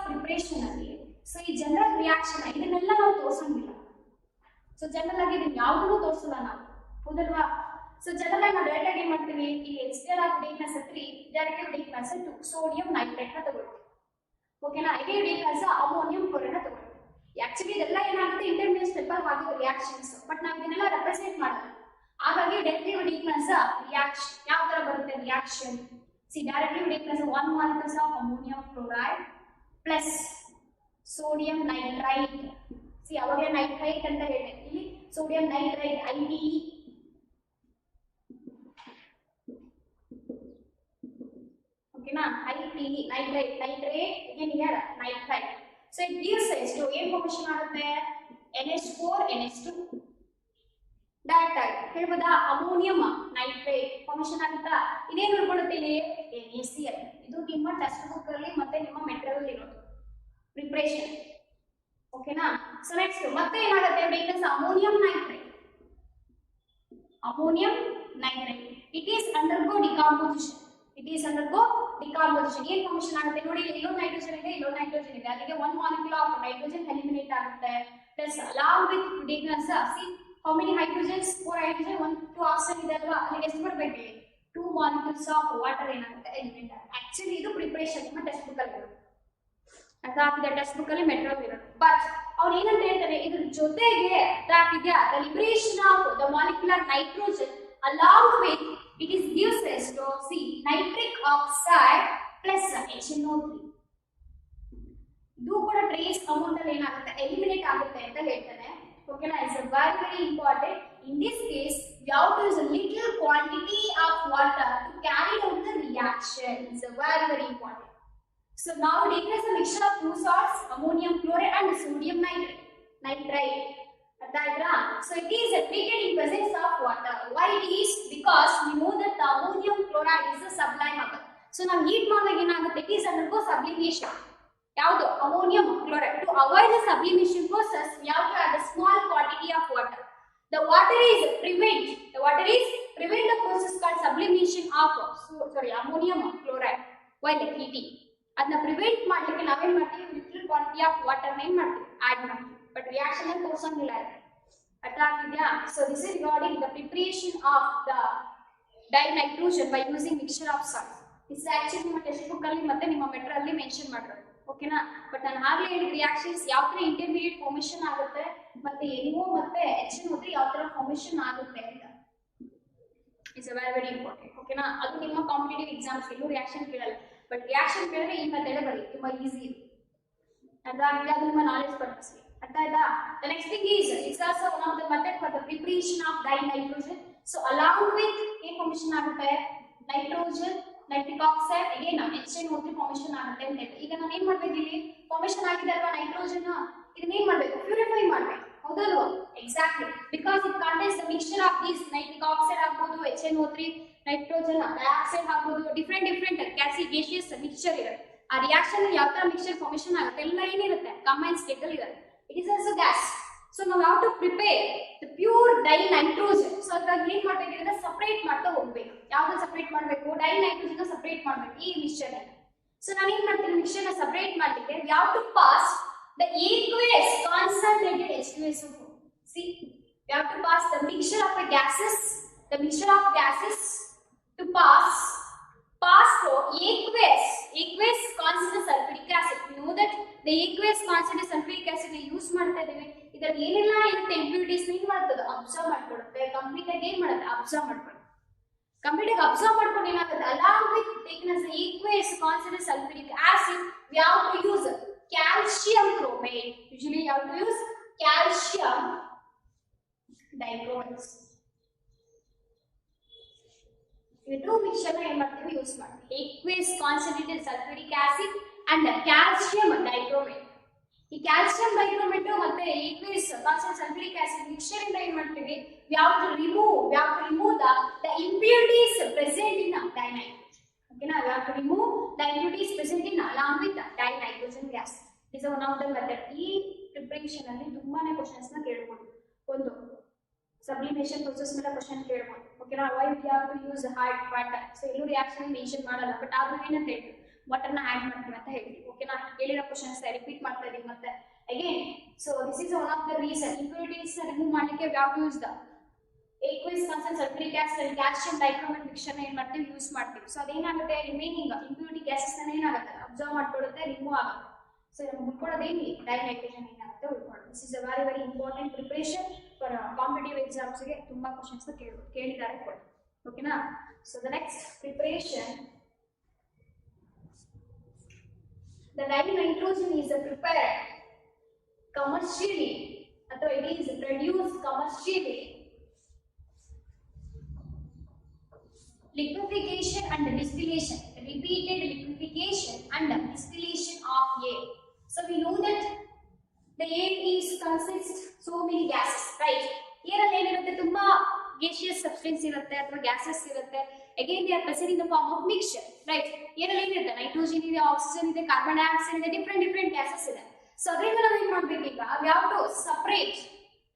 preparation ಅಲ್ಲಿ ಸೊ ಈ ಜನರಲ್ ರಿಯಾಕ್ಷನ್ ಇದನ್ನೆಲ್ಲ ನಾವು ತೋರ್ಸಂಗಿಲ್ಲ. ಸೊ ಜನರಲ್ ಆಗಿ ಇದನ್ನ ಯಾವುದನ್ನು ತೋರಿಸಲ್ಲ ನಾವು ಹೌದಲ್ವಾ. ಸೊ ಜನರಲ್ ಆಗಿ ನಾವು ಡೈರೆಕ್ಟ್ ಆಗಿ ಏನ್ ಮಾಡ್ತೀವಿ ಇಲ್ಲಿ HCl ಆಫ್ ಡೇಟ್ನೆಸ್ 3 ಡೈರೆಕ್ಟ್ ಡೇಟ್ನೆಸ್ 2 ಸೋಡಿಯಂ ನೈಟ್ರೇಟ್ ನ ತಗೊಳ್ತೀವಿ ಓಕೆನಾ. ಇದೇ ಡೇಟ್ನೆಸ್ ಅಮೋನಿಯಂ ಕ್ಲೋರೈಡ್ ನ ತಗೊಳ್ತೀವಿ. ಆಕ್ಚುಲಿ ಇದೆಲ್ಲ ಏನಾಗುತ್ತೆ ಇಂಟರ್ಮೀಡಿಯೇಟ್ ಸ್ಟೆಪ್ ಅಲ್ಲಿ ಆಗುವ ರಿಯಾಕ್ಷನ್ಸ್. ಬಟ್ ನಾವು ಇದನ್ನೆಲ್ಲ ರೆಪ್ರೆಸೆಂಟ್ ಮಾಡೋದು. ಹಾಗಾಗಿ ಡೈರೆಕ್ಟಿವ್ ಡೇಟ್ನೆಸ್ ರಿಯಾಕ್ಷನ್ ಯಾವ ತರ ಬರುತ್ತೆ ರಿಯಾಕ್ಷನ್. ಸಿ ಡೈರೆಕ್ಟಿವ್ ಡೇಟ್ನೆಸ್ 1 molecules of ammonium chloride plus sodium nitrite. See ಅವಾಗ ನೈಟ್ರೈಟ್ ಅಂತ ಹೇಳಿದೆ, ಇಲ್ಲಿ ಸೋಡಿಯಂ ನೈಟ್ರೈಟ್ ITE ಓಕೆನಾ. ITE nitrite again here nitrite. So it gives rise to ಏನ್ ಫಾರ್ಮೇಷನ್ ಆಗುತ್ತೆ NH4 NH2 ಡೈರೆಕ್ಟ್ ಆಗಿ ಹೇಳ್ಬೋದಾ. ಅಮೋನಿಯಂ ನೈಟ್ರೇಟ್ ಫಾರ್ಮೇಷನ್ ಆಗುತ್ತಾ. ಇದೇನು ನೋಡ್ಕೊಳ್ಳುತ್ತೀವಿ NaCl. ಇದು ನಿಮ್ಮ ಟೆಕ್ಸ್ಟ್ ಬುಕ್ ಅಲ್ಲಿ ಮತ್ತೆ ನಿಮ್ಮ ಮೆಟೀರಿಯಲ್ ಇರೋದು ಪ್ರಿಪರೇಷನ್ ಓಕೆನಾ. ಸೊ ನೆಕ್ಸ್ಟ್ ಮತ್ತೆ ಏನಾಗುತ್ತೆ ಬೇಕಂದ್ರೆ ammonium nitrate it is undergo decomposition. ಏನ್ ಫಾರ್ಮೇಷನ್ ಆಗುತ್ತೆ ನೋಡಿ. ಇಲ್ಲೋ ನೈಟ್ರೋಜನ್ ಇದೆ ಇಲ್ಲೋ ನೈಟ್ರೋಜನ್ ಇದೆ. ಅದಕ್ಕೆ 1 molecule ಆಫ್ ನೈಟ್ರೋಜನ್ ಎಲಿಮಿನೇಟ್ ಆಗುತ್ತೆ. ಪ್ಲಸ್ ಅಲಾಂಗ್ ವಿತ್ ಡೇಟ್ನೆಸ್ see how many hydrogens 4 hydrogen 2 oxygen ಇದೆ ಅಲ್ವಾ. ಅಲ್ಲಿ ಎಷ್ಟು ಬರಬೇಕು 2 molecules ಆಫ್ ವಾಟರ್ ಏನಾಗುತ್ತೆ ಎಲಿಮಿನೇಟ್ ಆಗುತ್ತೆ. ಆಕ್ಚುಲಿ ಇದು ಪ್ರಿಪರೇಷನ್ ನಿಮ್ಮ ಟೆಕ್ಸ್ಟ್ ಬುಕ್ ಅಲ್ಲಿ ಇರೋದು. ಅದಾಗಿದೆ ಟೆಕ್ಸ್ಟ್ ಬುಕ್ ಅಲ್ಲಿ ಮೆಟೀರಿಯಲ್ ಇರೋದು. ಬಟ್ ಅವ್ರು ಏನಂತ ಹೇಳ್ತಾರೆ ಇದ್ರ ಜೊತೆಗೆ ಅದಾಗಿದೆ the liberation of the molecular nitrogen along with it is gives rise to see nitric oxide plus HNO3. ಇದು ಕೂಡ ಟ್ರೇಸ್ ಅಮೌಂಟ್ ಅಲ್ಲಿ ಏನಾಗುತ್ತೆ ಎಲಿಮಿನೇಟ್ ಆಗುತ್ತೆ ಅಂತ ಹೇಳ್ತಾನೆ ಓಕೆನಾ. Is very very important. In this case we have to use a little quantity of water to carry out the reaction. Is very very important. So now it is a mixture of two salts ammonium chloride and sodium nitrite. So it is treated in presence of water. Why it is? Because we know that the ammonium chloride is a sublimable. So now heat ಮಾಡಿದಾಗ ಏನಾಗುತ್ತೆ it is undergo sublimation. ಯಾವುದು ammonium chloride. To avoid the sublimation process we have to add a small quantity of water. The water is prevent the process called sublimation of ammonium chloride while heating. ಅದನ್ನ prevent ಮಾಡಲಿಕ್ಕೆ ನಾವೇನ್ ಮಾಡ್ತೀವಿ little quantity of water ನ ಏನ್ ಮಾಡ್ತೀವಿ add ಮಾಡ್ತೀವಿ. But reaction ಅಲ್ಲಿ ತೋರಿಸಂಗಿಲ್ಲ. So this is regarding the preparation of the dinitrogen by using mixture of salt. This is actually ನಿಮ್ಮ ಟೆಕ್ಸ್ಟ್ ಬುಕ್ ಅಲ್ಲಿ ಮತ್ತೆ ನಿಮ್ಮ ಮೆಟ್ರೋ ಅಲ್ಲಿ ಮೆನ್ಷನ್ ಮಾಡಿರೋದು, ಓಕೆನಾ. ಬಟ್ ನಾನು ಆಗಲೇ ಹೇಳಿದ ರಿಯಾಕ್ಷನ್ಸ್ ಯಾವ ತರ ಇಂಟರ್ಮೀಡಿಯೇಟ್ ಫಾರ್ಮೇಷನ್ ಆಗುತ್ತೆ ಮತ್ತೆ NO ಮತ್ತೆ HNO3 ಯಾವ ತರ ಫಾರ್ಮೇಷನ್ ಆಗುತ್ತೆ ಅಂತ ಇಟ್ಸ್ ವೆರಿ ಇಂಪಾರ್ಟೆಂಟ್, ಓಕೆನಾ. ಅದು ನಿಮ್ಮ ಕಾಂಪಿಟೇಟಿವ್ ಎಕ್ಸಾಮ್ಸ್ ಎಲ್ಲೂ ರಿಯಾಕ್ಷನ್ ಕೇಳಲ್ಲ, ಬಟ್ ರಿಯಾಕ್ಷನ್ ಕೇಳಿದ್ರೆ ಈ ಮೆಥಡ್ ಬರೀ ತುಂಬಾ ಈಸಿ ಇದೆ. ಅದಾಗಿದೆ, ಅದು ನಿಮ್ಮ ನಾಲೆಜ್ ಪರ್ಪಸ್. ಅರ್ಥ ಆಯ್ತಾ? The next thing is it's also one of the method for the preparation of dinitrogen. So along with ಏನ್ ಫಾರ್ಮೇಷನ್ ಆಗುತ್ತೆ, nitrogen, nitric oxide, again HNO3 formation ಆಗುತ್ತೆ ಅಂತ ಹೇಳಿ. ಈಗ ನಾನು ಏನ್ ಮಾಡ್ಬೇಕು, ಇಲ್ಲಿ ಫಾರ್ಮೇಷನ್ ಆಗಿದೆ ಅಲ್ವಾ ನೈಟ್ರೋಜನ್, ಇದನ್ನ ಏನ್ ಮಾಡ್ಬೇಕು, ಪ್ಯೂರಿಫೈ ಮಾಡ್ಬೇಕು, ಹೌದಲ್ವಾ? Exactly, because it contains the mixture of this nitric oxide ಆಗ್ಬೋದು, HNO3, ನೈಟ್ರೋಜನ್ ಡೈಆಕ್ಸೈಡ್ ಆಗ್ಬೋದು, ಡಿಫ್ರೆಂಟ್ ಗ್ಯಾಸಿಯಸ್ ಮಿಕ್ಸ್ಚರ್ ಇರುತ್ತೆ. ಆ ರಿಯಾಕ್ಷನ್ ಯಾವ ತರ ಮಿಕ್ಸ್ಚರ್ ಫಾರ್ಮೇಷನ್ ಆಗುತ್ತೆ ಎಲ್ಲ ಏನಿರುತ್ತೆ ಕಂಬೈನ್ ಸ್ಟೇಟ್ ಅಲ್ಲಿ ಇರುತ್ತೆ. It is also gas. So now how to prepare the pure dinitrogen. So ಅದ್ರಾಗ ಏನ್ ಮಾಡ್ಬೇಕಿದ್ರೆ ಸಪರೇಟ್ ಮಾಡ್ತಾ ಹೋಗ್ಬೇಕು. ಯಾವ್ದು ಸಪರೇಟ್ ಮಾಡಬೇಕು, ಡೈನೈಟ್ರೋಜನ್ ಸಪರೇಟ್ ಮಾಡಬೇಕು ಈ ಮಿಕ್ಸ್ಚರ್ ಅಲ್ಲಿ. ಸೊ ನಾನು ಏನ್ ಮಾಡ್ತೀನಿ, ಮಿಕ್ಸ್ಚರ್ ನ ಸಪರೇಟ್ ಮಾಡ್ಲಿಕ್ಕೆ we have to pass the aqueous concentrated H2SO4. See, we have to pass the mixture of the gases to pass through aqueous concentrated sulfuric acid. You know that the aqueous concentrated sulfuric acid use ಮಾಡ್ತಾ ಇದ್ದೇವೆ. ಇದರಲ್ಲಿ ಏನೆಲ್ಲ ಇರುತ್ತೆ impurities ಏನ್ ಮಾಡ್ತದೆ, observe ಮಾಡ್ಕೊಡುತ್ತೆ. Complete ಆಗಿ ಏನ್ ಮಾಡುತ್ತೆ, ಅಬ್ಸರ್ವ್ ಮಾಡ್ಕೊಳ್ಳುತ್ತೆ. ಕಂಪ್ಲೀಟ್ ಆಗಿ ಅಬ್ಸರ್ವ್ ಮಾಡ್ಕೊಂಡು ಏನಾಗುತ್ತೆ, along with taking as the aqueous concentrated sulfuric acid we have to use calcium chromate. Usually you have to use calcium dichromate. ಇದು ಮಿಕ್ಸ್ಚರ್ ನ ಏನ್ ಮಾಡ್ತೀವಿ, ಯೂಸ್ ಮಾಡ್ತೀವಿ. aqueous concentrated sulfuric acid and calcium dichromate. ಈ calcium dichromate ಮತ್ತೆ aqueous concentrated sulfuric acid mixture ಇಂದ ಏನ್ ಮಾಡ್ತೀವಿ, we have to remove the impurities present in dinitrogen. Okay na, we have to remove the impurities present in along with dinitrogen gas. This is one of the method. ಈ preparation ಅಲ್ಲಿ ತುಂಬಾನೇ questions ನ ಕೇಳಬಹುದು. ಒಂದು sublimation process ಮೇಲೆ question ಕೇಳಬಹುದು, ಓಕೆನಾ. Why we have to use hard water. So ಎಲ್ಲೂ ರಿಯಾಕ್ಷನ್ ಮೆನ್ಷನ್ ಮಾಡಲ್ಲ, ಬಟ್ ಆದ್ರೂ ಏನಂತ ಹೇಳ್ತೀವಿ, ವಾಟರ್ ನ ಆಡ್ ಮಾಡ್ತೀವಿ ಅಂತ ಹೇಳ್ತೀವಿ, ಓಕೆನಾ. ಹೇಳಿರೋ ಕ್ವೆಶ್ಚನ್ಸ್ ರಿಪೀಟ್ ಮಾಡ್ತಾ ಇದೀವಿ ಮತ್ತೆ again. So this is one of the reason impurities ನ ರಿಮೂವ್ ಮಾಡ್ಲಿಕ್ಕೆ we have to use the aqueous concentrated sulfuric acid and calcium dichromate mixture ನ ಏನ್ ಮಾಡ್ತೀವಿ, ಯೂಸ್ ಮಾಡ್ತೀವಿ. ಸೊ ಅದೇನಾಗುತ್ತೆ, ರಿಮೈನಿಂಗ್ ಇಂಪ್ಯೂರಿಟಿ ಗ್ಯಾಸಸ್ ನ ಏನಾಗುತ್ತೆ, ಅಬ್ಸರ್ವ್ ಮಾಡ್ಕೊಳ್ಳುತ್ತೆ, ರಿಮೂವ್ ಆಗುತ್ತೆ. ಸೊ ನಮ್ಗೆ ಉಳ್ಕೊಳ್ಳೋದೇನು, ಡೈನೈಟ್ರೋಜನ್ ಏನಾಗುತ್ತೆ ಉಳ್ಕೊಳ್ಳೋದು. This is a very important preparation for competitive exams ಗೆ. ತುಂಬಾ ಕ್ವೆಶ್ಚನ್ಸ್ ಕೇಳಿದ್ದಾರೆ ಕೂಡ, ಓಕೆನಾ. So the next preparation, the dinitrogen is prepared commercially ಅಥವಾ it is produced commercially. Liquefaction and distillation, repeated liquefaction and distillation of air. So we know that the air is consists so many gases, right? Air ಅಲ್ಲಿ ಏನಿರುತ್ತೆ, ತುಂಬಾ gaseous substance ಇರುತ್ತೆ ಅಥವಾ gases ಇರುತ್ತೆ. Again they are present in the form of mixture, right? air ಅಲ್ಲಿ ಏನಿರುತ್ತೆ, nitrogen ಇದೆ, oxygen ಇದೆ, ಕಾರ್ಬನ್ ಡೈಆಕ್ಸೈಡ್ ಇದೆ, ಡಿಫರೆಂಟ್ ಗ್ಯಾಸಸ್ ಇದೆ. ಸೊ ಅದರಿಂದ ನಾವು ಏನ್ ಮಾಡ್ಬೇಕು, ಈಗ we have to separate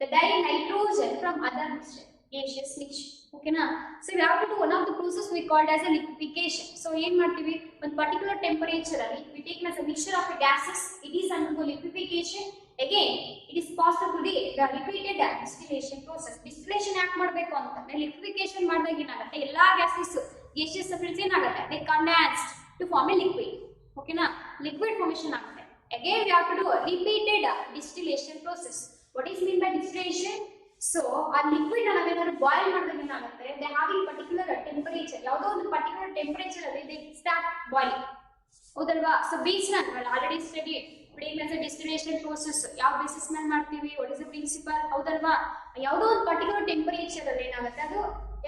the dinitrogen from other mixture, gaseous mixture, ಓಕೆನಾ. So we have to do one of the process we called as a liquefaction. So ಏನ್ ಮಾಡ್ತೀವಿ, ಒಂದು ಪರ್ಟಿಕ್ಯುಲರ್ ಟೆಂಪರೇಚರ್ ಅಲ್ಲಿ we take as a mixture of the gases, it is undergo liquefaction. Again it is passed through the repeated distillation process. distillation ಯಾಕೆ ಮಾಡಬೇಕು ಅಂತಂದ್ರೆ, liquefaction ಮಾಡಿದಾಗ ಏನಾಗುತ್ತೆ, ಎಲ್ಲಾ gaseous substance ಏನಾಗುತ್ತೆ, they condensed to form a liquid, ಓಕೆನಾ. Liquid formation ಆಗುತ್ತೆ. Again we have to do a repeated distillation process. What is mean by distillation? So ಆ ಲಿಕ್ವಿಡ್ ಅನ್ನ ನಾವೇನಾದ್ರು ಬಾಯ್ಲ್ ಮಾಡಿದಾಗ ಏನಾಗುತ್ತೆ, they having particular temperature, ಯಾವುದೋ ಒಂದು particular temperature ಅಲ್ಲಿ they start boiling, ಹೌದಲ್ವಾ. ಸೊ ಬೇಸ್ ನಾನು ಆಲ್ರೆಡಿ ಸ್ಟಡಿ ಡಿಸ್ಟಿಲೇಷನ್ ಪ್ರೋಸೆಸ್ ಯಾವ ಬೇಸಿಸ್ ಮೇಲೆ ಮಾಡ್ತೀವಿ, ವಾಟ್ ಇಸ್ ದ ಪ್ರಿನ್ಸಿಪಲ್, ಹೌದಲ್ವಾ. ಯಾವುದೋ ಒಂದು ಪರ್ಟಿಕ್ಯುಲರ್ ಟೆಂಪರೇಚರ್ ಅಲ್ಲಿ ಏನಾಗುತ್ತೆ, ಅದು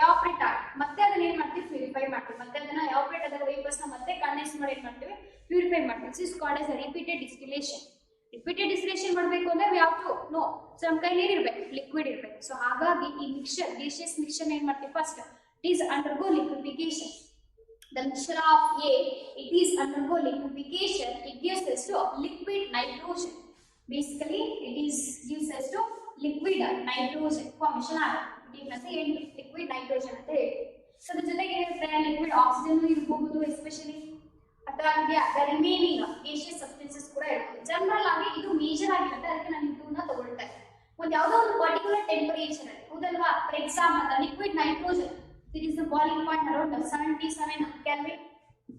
ಎವಾಪರೇಟ್ ಆಗುತ್ತೆ, ಮತ್ತೆ ಅದನ್ನ ಏನ್ ಮಾಡ್ತೀವಿ, ಪ್ಯೂರಿಫೈ ಮಾಡ್ತೀವಿ, ಮತ್ತೆ ಅದನ್ನ ಎವಾಪರೇಟ್ ಆದಾಗ ವೇಪರ್ಸ್ ನ ಮತ್ತೆ ಕಂಡೆನ್ಸ್ ಮಾಡಿ ಏನ್ ಮಾಡ್ತೀವಿ, ಪ್ಯೂರಿಫೈ ಮಾಡ್ತೀವಿ. This is called as repeated distillation. Repeated distillation ಮಾಡಬೇಕು ಅಂದ್ರೆ we have to know, so ನಮ್ಮ ಕೈಲಿ ಏನಿರ್ಬೇಕು, ಲಿಕ್ವಿಡ್ ಇರ್ಬೇಕು. ಸೊ ಹಾಗಾಗಿ ಈ ಮಿಕ್ಸ್ಚರ್, gaseous ಮಿಕ್ಸ್ಚರ್ ಏನ್ ಮಾಡ್ತೀವಿ, first it is undergo liquefaction. The mixture of air, it is undergo liquefaction, it gives us to liquid nitrogen. Basically it is gives us to liquid nitrogen formation ಆಗುತ್ತೆ. ಏನಂತ liquid nitrogen ಅಂತ ಹೇಳಿ. So ಅದ್ರ ಜೊತೆಗೆ ಏನಿರುತ್ತೆ, liquid oxygen ಇರಬಹುದು especially, ಅಥವಾ the remaining gaseous substances ಕೂಡ ಇರುತ್ತೆ. ಜನರಲ್ ಆಗಿ ಇದು ಮೇಜರ್ ಆಗಿರುತ್ತೆ, ಅದಕ್ಕೆ ನಾನು ಇದನ್ನ ತಗೊಳ್ತಾ ಇದ್ದೀನಿ. ಒಂದು ಯಾವುದೋ ಒಂದು ಪರ್ಟಿಕ್ಯುಲರ್ ಟೆಂಪರೇಚರ್ ಅಲ್ಲಿ ಹೌದಲ್ವಾ. For example the liquid nitrogen it is the boiling point around 77 kelvin,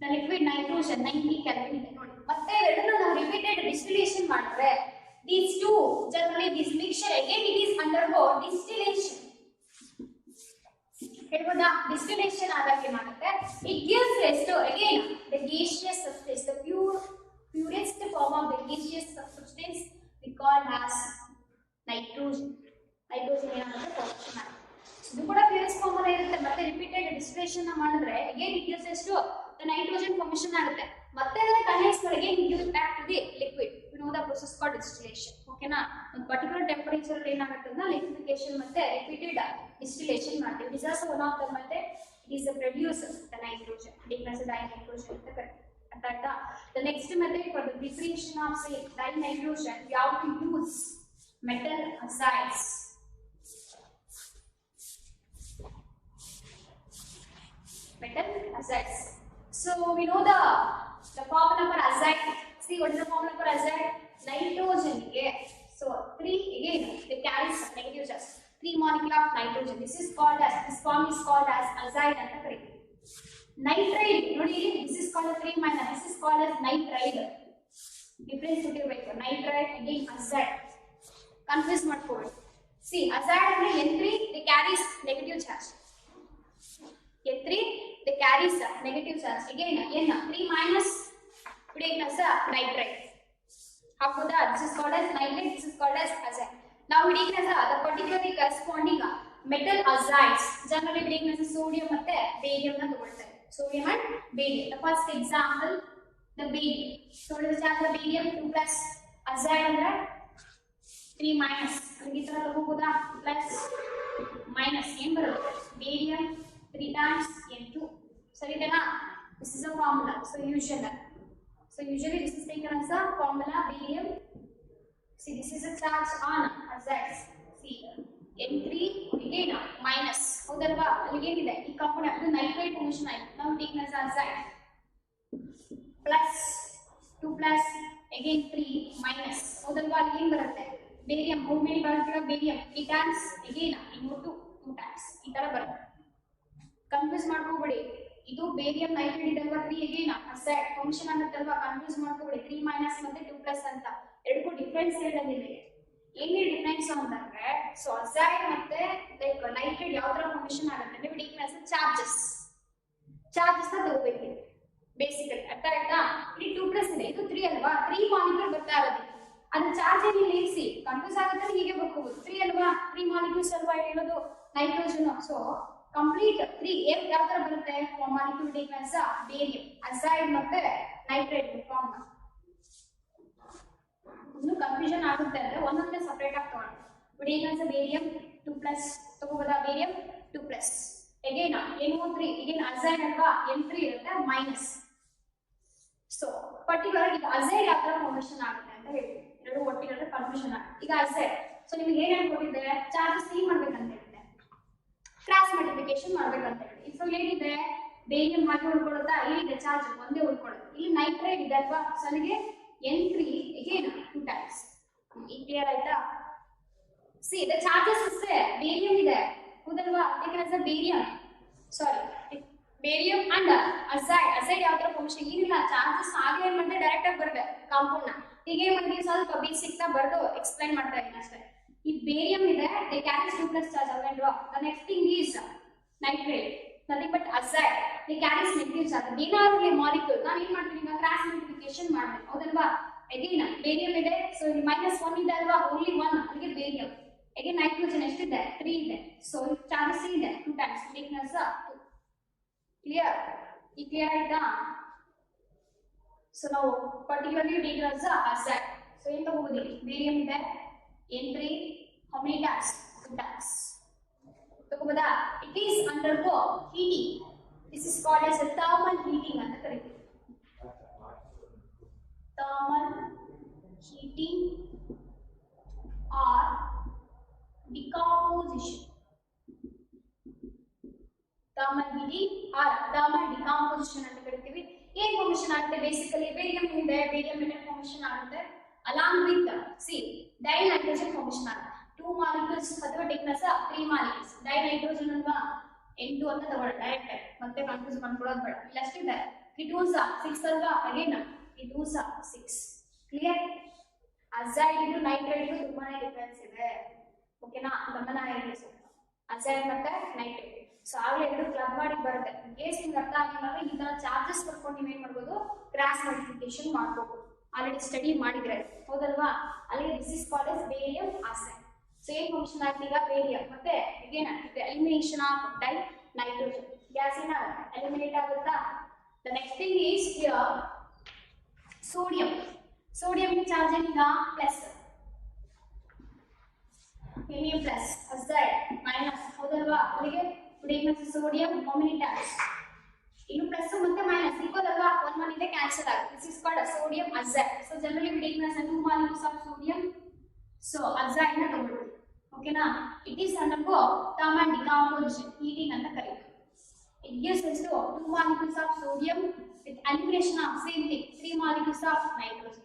the liquid nitrogen 90 kelvin ಇದೆ ನೋಡಿ. ಮತ್ತೆ ಎರಡನ್ನ ನಾವು ರಿಪೀಟೆಡ್ ಡಿಸ್ಟಿಲೇಷನ್ ಮಾಡಿದ್ರೆ these two generally this mixture again it is undergo distillation. ಹೇಳ್ಬೋದಾ? ಡಿಸ್ಟಿಲೇಷನ್ ಆದಾಗ ಏನಾಗುತ್ತೆ, it gives rise to again the gaseous substance, the purest form of the gaseous substance we call as nitrogen. nitrogen ಏನಾಗುತ್ತೆ formation ಆಗುತ್ತೆ. ಇದು ಕೂಡ purest form ಅಲ್ಲಿ ಇರುತ್ತೆ. ಮತ್ತೆ ರಿಪೀಟೆಡ್ ಡಿಸ್ಟಿಲೇಷನ್ ಮಾಡಿದ್ರೆ again it gives rise to the nitrogen formation ಆಗುತ್ತೆ. ಮತ್ತೆ ಅದನ್ನ ಕಂಡೆನ್ಸ್ ಮಾಡಿ again it gives back to the liquid. You know the process called distillation. ಓಕೆನಾ? ಒಂದು ಪರ್ಟಿಕ್ಯುಲರ್ ಟೆಂಪರೇಚರ್ ಅಲ್ಲಿ ಏನಾಗುತ್ತೆ ಅಂದ್ರೆ ಲಿಕ್ವಿಫಿಕೇಶನ್ ಮತ್ತೆ ರಿಪೀಟೆಡ್ ಡಿಸ್ಟಿಲೇಷನ್ ಮಾಡ್ತೀವಿ. This is also one of the method. It is the producer the nitrogen, decrease dinitrogen ಅಂತ ಕರೀತೀವಿ. ಅರ್ಥ ಆಯ್ತಾ? The next method for the preparation of say dinitrogen we have to use metal azides. Metal azides. So we know the formula for azide. See what is the formula for azide? Nitrogen. So 3 again they carry some negative charge. 3 molecule of nitrogen. This form is called as azide anta ಕರೀತೀವಿ. Nitride ನೋಡಿ, this is called as 3 minus. This is called as nitride. Difference ಇರಬೇಕು. Nitride again azide. Confuse ಮಾಡ್ಕೊಳ್ಳಿ. See azide ಅಂದ್ರೆ N3 they carries negative charge. N3 they carries negative charge. Again N 3 minus putting as a nitride. Hapuda, this is called as nitrate, this is called as azide. Now we take as the particularly corresponding metal azides. Generally we take as sodium and barium na tagoltare. Sodium and barium. The first example, the barium. So what is the barium? 2 plus azide andre 3 minus. Adike ತರ ತಗೋಬೋದಾ? Plus minus ಏನು ಬರುತ್ತೆ? Barium 3 times N2. ಸರಿನಾ? This is a formula. So usually this is taken as a formula barium. See this is a charge on azides. See N3 again minus. ಹೌದಲ್ವಾ? ಅಲ್ಲಿಗೆ ಏನಿದೆ ಈ compound ಅದು nitrite formation ಆಯ್ತು. ನಾವು taken as azide plus 2 plus again 3 minus. ಹೌದಲ್ವಾ? ಅಲ್ಲಿ ಏನು ಬರುತ್ತೆ? ಬೇರಿಯಂ. ಹೌ ಮೆನಿ ಬರುತ್ತೆ? ಬೇರಿಯಂ 3 times again ಇನ್ನೊಂದು 2 times ಈ ತರ ಬರುತ್ತೆ. ಕನ್ಫ್ಯೂಸ್ ಮಾಡ್ಕೋಬೇಡಿ. ಇದು ಬೇರಿಯಂ ನೈಟ್ರೈಡ್ ಇದಲ್ವಾ 3 again ಅಸೈಡ್ ಫಂಕ್ಷನ್ ಆಗುತ್ತಲ್ವಾ, ಕನ್ಫ್ಯೂಸ್ ಮಾಡ್ಕೋಬೇಡಿ. 3 ಮೈನಸ್ ಮತ್ತೆ 2 ಪ್ಲಸ್ ಅಂತ ಎರಡಕ್ಕೂ ಡಿಫರೆನ್ಸ್ ಹೇಳಿದೆ. ಏನೇ ಡಿಫರೆನ್ಸ್ ಅಂತಂದ್ರೆ ಸೊ ಅಸೈಡ್ ಮತ್ತೆ ಲೈಕ್ ನೈಟ್ರೈಡ್ ಯಾವ ತರ ಫಂಕ್ಷನ್ ಆಗುತ್ತೆ ಅಂದ್ರೆ ಡಿಫರೆನ್ಸ್ ಚಾರ್ಜಸ್ ನ ತಗೋಬೇಕು ಬೇಸಿಕಲಿ. ಅರ್ಥ ಆಯ್ತಾ? ಇಲ್ಲಿ 2 ಪ್ಲಸ್ ಇದೆ, ಇದು 3 ಅಲ್ವಾ? 3 ಮಾಲಿಕ್ಯೂಲ್ ಬರ್ತಾ ಇರೋದು. ಅದ್ರ ಚಾರ್ಜ್ ಏನಿಲ್ಲ ಇರಿಸಿ, ಕನ್ಫ್ಯೂಸ್ ಆಗುತ್ತೆ ಹೀಗೆ ಬರ್ಕೋಬಹುದು. 3 ಅಲ್ವಾ? 3 ಮಾಲಿಕ್ಯೂಲ್ಸ್ ಅಲ್ವಾ ಹೇಳೋದು ನೈಟ್ರೋಜನ್. ಸೊ ಕಂಪ್ಲೀಟ್ 3 ಯಾವ ತರ ಬರುತ್ತೆ? Molecule taken as barium azide ಮತ್ತೆ ನೈಟ್ರೈಡ್ ಫಾರ್ಮ್. ಇನ್ನು ಕನ್ಫ್ಯೂಷನ್ ಆಗುತ್ತೆ ಅಂದ್ರೆ ಒಂದೊಂದೇ ಸಪರೇಟ್ ಆಗಿ ತಗೊಂಡು ಟೇಕನ್ ಆಸ್ ಬೇರಿಯಂ 2 ಪ್ಲಸ್ ತಗೋಬೋದಾ? Barium 2 plus again NO3 again azide ಅಲ್ವಾ? N3 ಇರುತ್ತೆ ಮೈನಸ್. ಸೊ ಪರ್ಟಿಕ್ಯುಲರ್ ಈಗ ಅಸೈಡ್ ಯಾವ ತರ ಫಾರ್ಮೇಷನ್ ಆಗುತ್ತೆ ಅಂತ ಹೇಳ್ತೀವಿ. ಎರಡು ಒಟ್ಟಿಗೆ ಕನ್ಫ್ಯೂಷನ್ ಆಗುತ್ತೆ. ಈಗ ಅಸೈಡ್ ಸೊ ನಿಮ್ಗೆ ಏನ್ ಹೇಳ್ಕೊಟ್ಟಿದ್ದೆ? ಚಾರ್ಜಸ್ ಏನ್ ಮಾಡ್ಬೇಕಂತ ಹೇಳಿದೆ? ಕ್ರಾಸ್ ಮಲ್ಟಿಪ್ಲಿಕೇಶನ್ ಮಾಡ್ಬೇಕಂತ ಹೇಳಿ. ಸೊ ಏನಿದೆ? ಬೇರಿಯಂ ಹಾಗೆ ಉಳ್ಕೊಳ್ಳುತ್ತಾ? ಇಲ್ಲಿದೆ ಚಾರ್ಜ್ ಒಂದೇ ಉಳ್ಕೊಳ್ಳುತ್ತೆ. ಇಲ್ಲಿ ನೈಟ್ರೈಡ್ ಇದೆ ಅಲ್ವಾ? ಸೊ ಅಲ್ಲಿಗೆ N3 again 2 times. ಈ ಕ್ಲಿಯರ್ ಆಯ್ತಾ? ಸಿ ದ ಚಾರ್ಜಸ್ ಇಷ್ಟೇ. ಬೇರಿಯಂ ಇದೆ ಹೌದಲ್ವಾ? Taken as barium barium and aside ಯಾವ ತರ ಫಾರ್ಮೇಷನ್ ಏನಿಲ್ಲ. ಚಾರ್ಜಸ್ ಹಾಗೆ ಏನ್ ಮಾಡಿದ್ರೆ ಡೈರೆಕ್ಟ್ ಆಗಿ ಬರ್ಬೇಕು ಕಾಂಪೌಂಡ್ ನ. ಹೀಗೆ ಮಾಡಿ ಸ್ವಲ್ಪ ಬೇಸಿಕ್ ನ ಬರ್ದು ಎಕ್ಸ್ಪ್ಲೈನ್ ಮಾಡ್ತಾ ಇದ್ದೀನಿ ಅಷ್ಟೇ. ಈ ಬೇರಿಯಂ ಇದೆ they carries 2 plus charge again draw. The next thing is nitrate, nothing but azide, they carries negative charge. ಏನಾದ್ರೂ ಮಾಲಿಕ್ಯೂಲ್ ನಾನು ಏನ್ ಮಾಡ್ತೀನಿ ಈಗ ಕ್ರಾಸ್ ಮಲ್ಟಿಪ್ಲಿಕೇಶನ್ ಮಾಡ್ತೀನಿ ಹೌದಲ್ವಾ? ಅಗೇನ್ ಬೇರಿಯಂ ಇದೆ, ಸೊ ಇಲ್ಲಿ -1 ಇದೆ ಅಲ್ವಾ? ಓನ್ಲಿ 1 ಅಲ್ಲಿಗೆ ಬೇರಿಯಂ. ಅಗೇನ್ ನೈಟ್ರೋಜನ್ ಎಷ್ಟಿದೆ? 3 ಇದೆ. ಸೊ ಚಾರ್ಜಸ್ ಇದೆ 2 times taken as 2. ಕ್ಲಿಯರ್? ಈ ಕ್ಲಿಯರ್ ಆಯ್ತಾ? ಸೊ ನಾವು particularly taken as azide. So ಏನ್ ತಗೋಬಹುದು? ಬೇರಿಯಂ ಇದೆ N3 how many times? 2 times. ತಗೋಬೋದಾ? It is undergo heating. This is called as a thermal heating ಅಂತ ಕರೀತೀವಿ. Thermal heating or decomposition. Thermal heating or thermal decomposition ಅಂತ ಕರೀತೀವಿ. ಏನ್ formation ಆಗುತ್ತೆ? Basically barium ಇದೆ, ಬೇರಿಯಂ ಮೆಟಲ್ ಫಾರ್ಮೇಷನ್ ಆಗುತ್ತೆ along with see dinitrogen formation ಆಗುತ್ತೆ. 2 2 molecules ಅಥವಾ ಟೇಕ್ನೆಸ್ 3 ಮಾಲಿಕ್ಯೂಲ್ಸ್ ಡೈನೈಟ್ರೋಜನ್ ಅಲ್ವಾ 8 ಅಂತ ತಗೊಳ್ಳಿ ಡೈರೆಕ್ಟ್ ಮತ್ತೆ ಕನ್ಫ್ಯೂಸ್ ಮಾಡ್ಕೊಳ್ಳೋದು ಬೇಡ ಇಲ್ಲಿ ಅಷ್ಟಿದೆ 3 2s 6 ಅಲ್ವಾ ಅಗೇನ್ 3 2s 6 clear azide into nitrate ತುಂಬಾನೇ ಡಿಫರೆನ್ಸ್ ಇದೆ ಓಕೆನಾ ಗಮನ ಇರಲಿ ಅಜೈಡ್ ಮತ್ತೆ ನೈಟ್ರೇಟ್ ಸೊ ಆಗಲೇ ಎರಡು ಕ್ಲಬ್ ಮಾಡಿ ಬರುತ್ತೆ ಕೇಸ್ ನಿಮ್ಗೆ ಅರ್ಥ ಆಗಿಲ್ಲ ಅಂದ್ರೆ ಈ ತರ ಚಾರ್ಜಸ್ ಬರ್ಕೊಂಡು ನೀವು ಏನ್ ಮಾಡ್ಬೋದು ಕ್ರಾಸ್ ಮಲ್ಟಿಪ್ಲಿಕೇಶನ್ ಮಾಡ್ಬೋದು ಆಲ್ರೆಡಿ ಸ್ಟಡಿ ಮಾಡಿದ್ರೆ ಹೌದಲ್ವಾ ಅಲ್ಲಿ this is called as barium azide so ಏನ್ ಫಂಕ್ಷನ್ ಆಗ್ತೀಗ ಬೇರಿಯಂ ಮತ್ತೆ again elimination of dinitrogen gas ಏನ ಎಲಿಮಿನೇಟ್ ಆಗುತ್ತಾ the next thing is here sodium sodium ಗೆ ಚಾರ್ಜ್ ಏನೀಗ plus Helium plus, azide minus. ಹೌದಲ್ವಾ ಅಲ್ಲಿಗೆ ಟೇಕ್ನೆಸ್ ಸೋಡಿಯಂ ಹೌ ಮೆನಿ ಟೈಮ್ಸ್ ಇನ್ನು ಪ್ಲಸ್ ಮತ್ತೆ ಮೈನಸ್ ಈಕ್ವಲ್ ಅಲ್ವಾ 1 1 ಇದೆ ಕ್ಯಾನ್ಸಲ್ ಆಗುತ್ತೆ this is called sodium azide so generally ಟೇಕ್ನೆಸ್ 2 molecules of sodium so azide ನ ತಗೊಳ್ತೀವಿ ಓಕೆನಾ it is undergo thermal decomposition heating ಅಂತ ಕರೀತೀವಿ it gives us to 2 molecules of sodium with elimination of same thing 3 molecules of nitrogen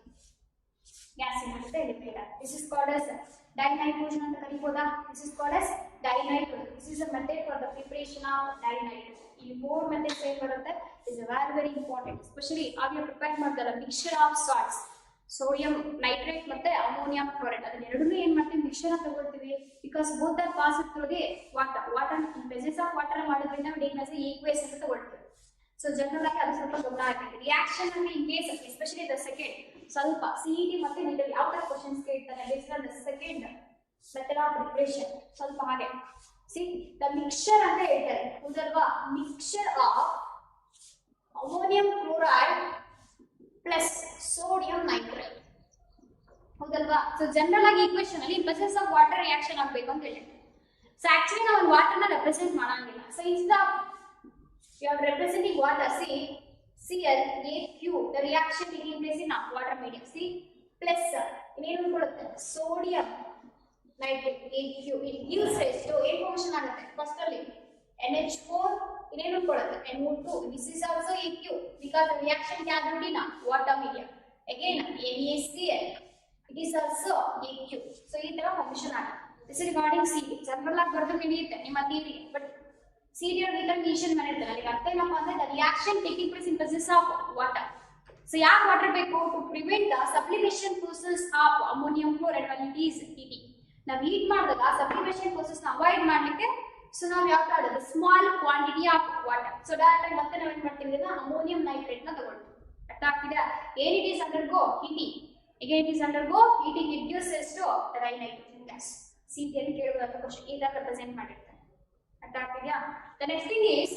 gas ಏನಾಗುತ್ತೆ eliminate ಆಗುತ್ತೆ this is called as dinitrogen ಅಂತ ಕರೀಬೋದಾ this is called as dinitrogen this is a method for the preparation of dinitrogen ಈ ಮೂರು methods ಏನ್ ಬರುತ್ತೆ is very important especially ಆಗಲೇ prepare ಮಾಡ್ದಲ್ಲ mixture of salts sodium nitrate ಮತ್ತೆ ammonium chloride ಅದನ್ನ ಎರಡನ್ನೂ ಏನ್ ಮಾಡ್ತೀವಿ ಮಿಕ್ಸ್ಚರ್ ಅಂತ ತಗೊಳ್ತೀವಿ because both are pass through the water in presence of water ಮಾಡೋದ್ರಿಂದ ನಾವು ಟೇಕ್ನೆಸ್ ಈಕ್ವೇಸ್ ಅಂತ ತಗೊಳ್ತೀವಿ ಸೊ ಜನರಲ್ ಆಗಿ ಅದು ಸ್ವಲ್ಪ ಗಮನ ಹಾಕಬೇಕು ರಿಯಾಕ್ಷನ್ ಅಲ್ಲಿ in case especially the second ಸ್ವಲ್ಪ ಸಿಇಟಿ ಮತ್ತೆ ನೀಟಲ್ಲಿ ಯಾವ ತರ ಕ್ವಶನ್ಸ್ ಕೇಳ್ತಾರೆ based on the second method of preparation ಸ್ವಲ್ಪ ಹಾಗೆ ಸಿ ದ ಮಿಕ್ಸ್ಚರ್ ಅಂತ ಹೇಳ್ತಾರೆ ಹೌದಲ್ವಾ mixture of ammonium chloride plus sodium nitrate ಹೌದಲ್ವಾ ಸೊ ಜನರಲ್ ಆಗಿ ಈಕ್ವೇಷನ್ ಅಲ್ಲಿ ಪ್ರೆಸೆನ್ಸ್ ಆಫ್ ವಾಟರ್ ರಿಯಾಕ್ಷನ್ ಆಗಬೇಕು ಅಂತ ಹೇಳಿದ್ರೆ ಸೊ ಆಕ್ಚುಲಿ ನಾವು ವಾಟರ್ನ ರೆಪ್ರೆಸೆಂಟ್ ಮಾಡಂಗಿಲ್ಲ so instead of you are representing water see ClAQ the reaction taking place in water medium see plus ಇನ್ನೇನು ಕೊಡುತ್ತೆ sodium nitrate AQ it gives rise to ಏನು function ಆಗುತ್ತೆ first ಅಲ್ಲಿ NH4 ಇನ್ನೇನು ಕೊಡುತ್ತೆ NO2 this is also AQ because the reaction carried in water medium again NaCl it is also AQ so ಈ ತರ function ಆಗುತ್ತೆ this is regarding CD general ಆಗಿ ಬರೆದು ಹಿಡಿಯುತ್ತೆ ನಿಮ್ಮ ಥಿಯರಿ ಬಟ್ ಸೀರಿಯಲ್ ಡಿಟರ್ಮಿನೇಷನ್ ಮಾಡಿರ್ತಾರೆ ಅಲ್ಲಿ ಅರ್ಥ ಏನಪ್ಪಾ ಅಂದ್ರೆ the reaction taking place in presence of water so ಯಾಕೆ ವಾಟರ್ ಬೇಕು to prevent the sublimation process of ammonium chloride when it is heating ನಾವು ಹೀಟ್ ಮಾಡಿದಾಗ ಸಬ್ಲಿಮೇಷನ್ ಪ್ರೋಸೆಸ್ ನ ಅವಾಯ್ಡ್ ಮಾಡ್ಲಿಕ್ಕೆ ಸೊ ನಾವು ಯಾವ ಮಾಡೋದು small quantity of water so direct ಆಗಿ ಮತ್ತೆ ನಾವು ಏನ್ ಮಾಡ್ತೀವಿ ಅಂದ್ರೆ ಅಮೋನಿಯಂ ನೈಟ್ರೇಟ್ ನ ತಗೊಳ್ತೀವಿ ಅರ್ಥ ಆಗ್ತಿದೆ ಏನ್ it is undergo heating again it is undergo heating it gives rise to dinitrogen gas ಸಿಟಿಯಲ್ಲಿ ಕೇಳಬಹುದು ಕ್ವೆಶ್ಚನ್ ಈ ತರ ರೆಪ್ರೆಸೆಂಟ್ ಮಾಡಿರ್ತಾರೆ the next thing is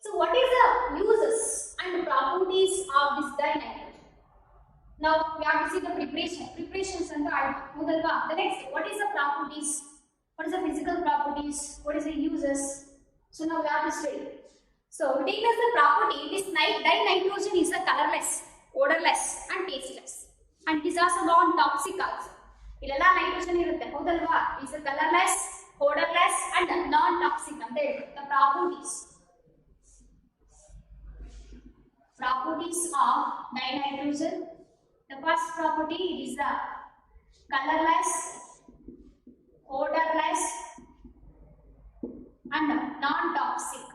so what is the uses and properties of this dinitrogen now we have to see the preparations and the the next what is the properties what is the physical properties what is the uses so now we have to study so we take as the property this dinitrogen is a colorless odorless and tasteless and it is also non toxic also ಇಲ್ಲೆಲ್ಲ nitrogen ಇರುತ್ತೆ ಹೌದಲ್ವಾ is a colourless odorless and non-toxic ಅಂತ ಹೇಳ್ತಾರೆ the properties of dinitrogen the first property is the colorless odorless and non-toxic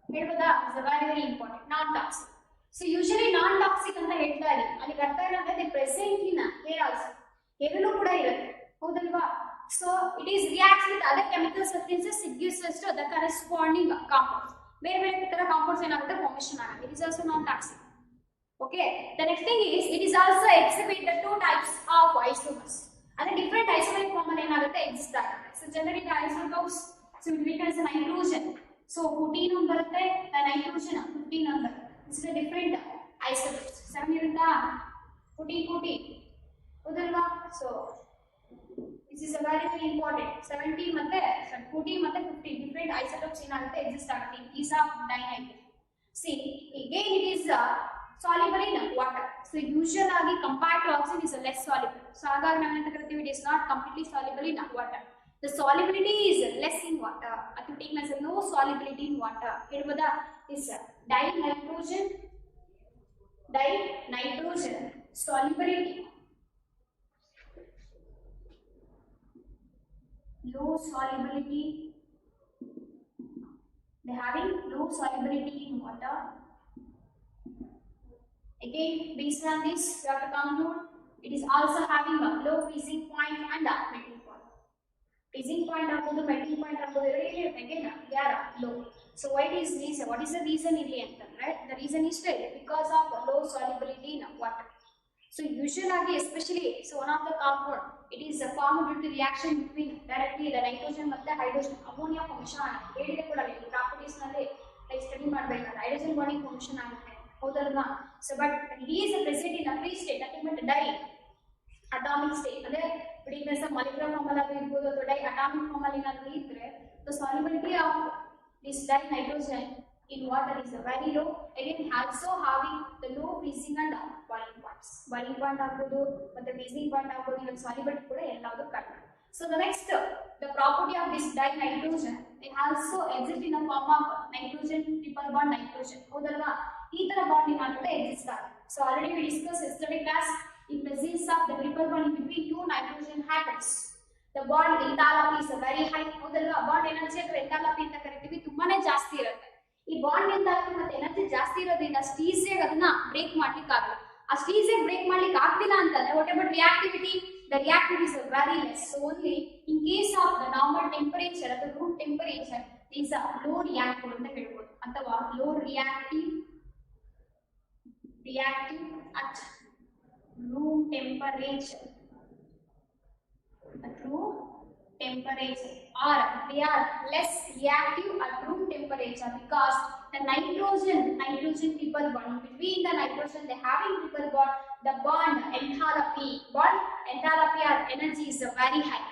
ಹೇಳ್ಬೋದಾ is very important non-toxic so usually non-toxic ಅಂತ ಹೇಳ್ತಾ ಇದೀವಿ ಅಲ್ಲಿ ಅರ್ಥ ಏನಂದ್ರೆ they present in air also ಎಲ್ಲೂ ಕೂಡ ಇರುತ್ತೆ ಹೌದಲ್ವಾ so it is reacts with other chemical substances it gives us to the corresponding compounds ಬೇರೆ ಬೇರೆ ತರ ಕಾಂಪೌಂಡ್ಸ್ ಏನಾಗುತ್ತೆ ಫಾರ್ಮೇಷನ್ ಆಗುತ್ತೆ it is also non toxic okay the next thing is it is also exhibit the two types of isomers ಅಂದ್ರೆ different isomeric form ಅಲ್ಲಿ ಏನಾಗುತ್ತೆ exist ಆಗುತ್ತೆ so generally the isotopes so it becomes nitrogen so 14 ಒಂದು ಬರುತ್ತೆ nitrogen 15 ಒಂದು ಬರುತ್ತೆ this is a different isotopes 7 ಇರುತ್ತಾ 14 ಹೌದಲ್ವಾ so this is a very important 17 ಮತ್ತೆ 14 ಮತ್ತೆ 15 different isotopes ಏನಾಗುತ್ತೆ ಎಕ್ಸಿಸ್ಟ್ ಆಗುತ್ತೆ in case of dinitrogen see again it is soluble in water so usually ಆಗಿ compared to oxygen is less soluble so ಹಾಗಾಗಿ ನಾವು ಏನು ಕರಿತೀವಿ it is not completely soluble in water the solubility is less in water ಅಥವಾ taken as no solubility in water ಹೇಳ್ಬೋದಾ is dinitrogen solubility low solubility. They having low solubility in water. Again, based on this, you have to conclude it is also having a low freezing point and a melting point. Freezing point ಆಗ್ಬೋದು melting point ಆಗ್ಬೋದು ಎರಡೇ again they are low. So why is this? What is the reason ಇಲ್ಲಿ ಅಂತಂದ್ರೆ the reason is because of low solubility in water. So usually, especially, so one of the compound, it is formed due to reaction between directly the nitrogen ಮತ್ತು hydrogen ammonia formation ಆಗುತ್ತೆ. ಹೇಳಿದೆ ಕೂಡ ಇಲ್ಲಿ properties ನಲ್ಲಿ study ಮಾಡಬೇಕಾದ್ರೆ hydrogen bonding formation ಆಗುತ್ತೆ ಹೌದಲ್ವಾ. So but it is present in a free state nothing but diatomic state ಅಂದ್ರೆ ಬಿಡಿನೆಸ್ ಮಾಲಿಕ್ಯುಲರ್ ಫಾರ್ಮ್ ಅಲ್ಲಿ ಇರಬಹುದು ಅಥವಾ ಡೈ ಅಟಾಮಿಕ್ ಫಾರ್ಮ್ ಅಲ್ಲಿ ಏನಾದರೂ ಇದ್ರೆ the solubility of this dinitrogen in water is very low. Again also having the low freezing and boiling points. Boiling point ಆಗ್ಬೋದು ಮತ್ತೆ freezing point ಆಗ್ಬೋದು ಇವನ್ solubility ಕೂಡ ಎಲ್ಲಾದರೂ ಕಡಿಮೆ. So the next, the property of this dinitrogen, it also exists in the form of nitrogen triple bond nitrogen. ಹೌದಲ್ವಾ ಈ ತರ bond ಏನಾಗುತ್ತೆ ಎಕ್ಸಿಸ್ಟ್ ಆಗುತ್ತೆ. So already we discussed yesterday class, in presence of the triple bond in between two nitrogen atoms, the bond enthalpy is very high. ಹೌದಲ್ವಾ bond energy ಅಥವಾ enthalpy ಅಂತ ಕರಿತೀವಿ ತುಂಬಾನೇ ಜಾಸ್ತಿ ಇರುತ್ತೆ. ಈ ಬಾಂಡ್ ಎಂಥಾಲ್ಪಿ ಮತ್ತೆ ಎನರ್ಜಿ ಜಾಸ್ತಿ ಇರೋದ್ರಿಂದ ಅಷ್ಟು ಈಸಿಯಾಗಿ ಅದನ್ನ ಬ್ರೇಕ್ ಮಾಡ್ಲಿಕ್ಕೆ ಆಗಲ್ಲ. ಅಷ್ಟು ಈಸಿಯಾಗಿ ಬ್ರೇಕ್ ಮಾಡ್ಲಿಕ್ಕೆ ಆಗ್ತಿಲ್ಲ ಅಂತಂದ್ರೆ what about reactivity? The reactivity is very less. So only in case of the normal temperature at the room temperature is a low reactive ಅಂತ ಹೇಳ್ಬೋದು ಅಥವಾ low reactive at room temperature. At room temperature, or they are less reactive at room temperature because the nitrogen triple bond between the nitrogen they having triple bond, the bond enthalpy or energy is very high.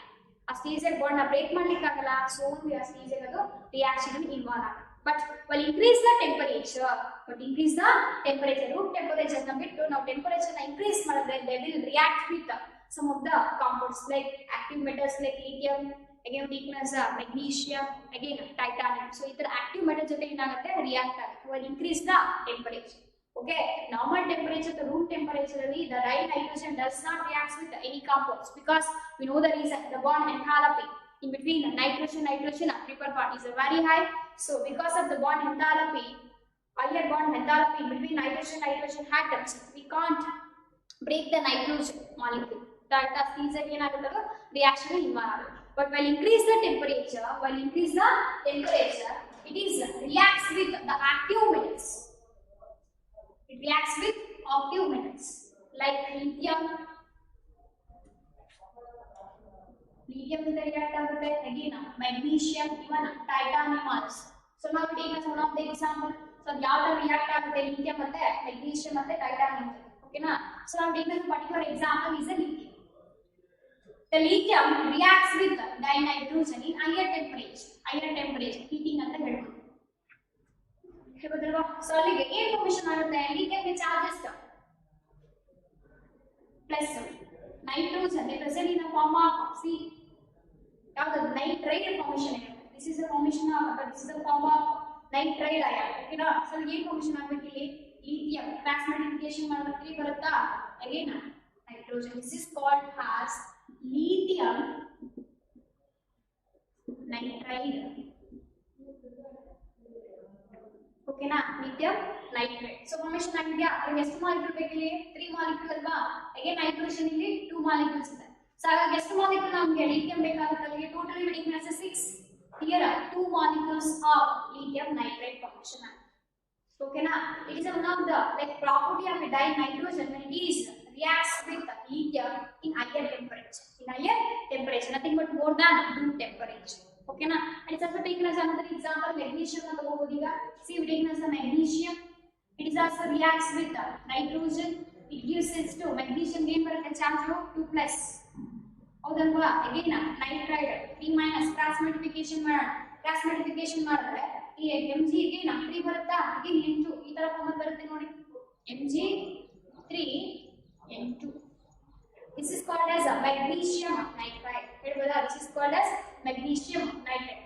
ಆ stage bond break ಮಾಡ್ಲಿಕ್ಕೆ ಆಗಲ್ಲ. So ಆ stage ಅದು reaction involve ಆಗುತ್ತೆ. But will increase the temperature, room temperature ನ ಬಿಟ್ಟು ನಾವು temperature ನ ಇನ್ಕ್ರೀಸ್ ಮಾಡಿದ್ರೆ they will react with some of the compounds like active metals like lithium, again weakness magnesium, again titanium. So ಇದರ active metal ಜೊತೆ ಏನಾಗುತ್ತೆ react ಆಗುತ್ತೆ. will increase the temperature. Okay, normal temperature to room temperature the dinitrogen does not react with any compounds because we know the reason, the bond enthalpy in between nitrogen and triple bond is very high. So because of the bond enthalpy, higher bond enthalpy in between nitrogen atoms, we can't break the nitrogen molecule. That is the reaction involved. But while increase the temperature, it is reacts with the active metals. It reacts with active metals like lithium with the react ಆಗುತ್ತೆ. Again magnesium, even titanium also. So now we take as one of the example. So ಯಾವ ತರ react ಆಗುತ್ತೆ lithium ಮತ್ತೆ magnesium ಮತ್ತೆ titanium. Okay na? So now we take a particular example is a lithium. The lithium reacts with the dinitrogen in higher temperature heating ಅಂತ ಹೇಳ್ತೀವಿ. ಹೇಳ್ಬೋದಲ್ವಾ. So ಅಲ್ಲಿಗೆ ಏನು formation ಆಗುತ್ತೆ lithium charges plus nitrogen present in the form of C. ಯಾವುದು nitride formation ಆಗುತ್ತೆ. This is the formation of, this is the form of nitride ion. ಓಕೆನಾ. So ಏನು formation ಆಗಬೇಕು ಇಲ್ಲಿ lithium ಕ್ರಾಸ್ ಮಲ್ಟಿಪ್ಲಿಕೇಶನ್ ಮಾಡಿದ್ರೆ ಬರುತ್ತಾ again nitrogen. This is called as lithium nitride. ಓಕೆನಾ lithium nitride. So formation ಆಗಿದೆಯಾ? ಅದಕ್ಕೆ ಎಷ್ಟು ಮಾಲಿಕ್ಯೂಲ್ ಬೇಕಿಲ್ಲಿ 3 ಮಾಲಿಕ್ಯೂಲ್ ಅಲ್ವಾ. ಅಗೇನ್ ನೈಟ್ರೋಜನ್ ಇಲ್ಲಿ 2 ಮಾಲಿಕ್ಯೂಲ್ಸ್ ಇದೆ. ಸೊ ಹಾಗಾಗಿ ಎಷ್ಟು ಮಾಲಿಕ್ಯೂಲ್ ನಮಗೆ lithium ಬೇಕಾಗುತ್ತೆ ಅಲ್ಲಿಗೆ totally bidding as 6. Here are 2 molecules of lithium nitride formation. ಓಕೆನಾ. It is one of the like property of a dinitrogen when it is reacts with lithium in higher temperature, nothing but more than room temperature. Okay na. And it's also taken as another example magnesium na ತಗೋಬಹುದು ಈಗ. See we taken as the magnesium, it is also reacts with nitrogen, it gives its to magnesium gain ಬರುತ್ತೆ charge 2+. ಹೌದಲ್ವಾ. again nitride 3- cross multiplication ಮಾಡಿದ್ರೆ ಈ mg ಗೆ 3 ಬರುತ್ತಾ again n2 ಈ ತರ ಫಾರ್ಮ್ ಬರುತ್ತೆ ನೋಡಿ mg3n2. This is called as a magnesium nitride. This is called as magnesium nitride.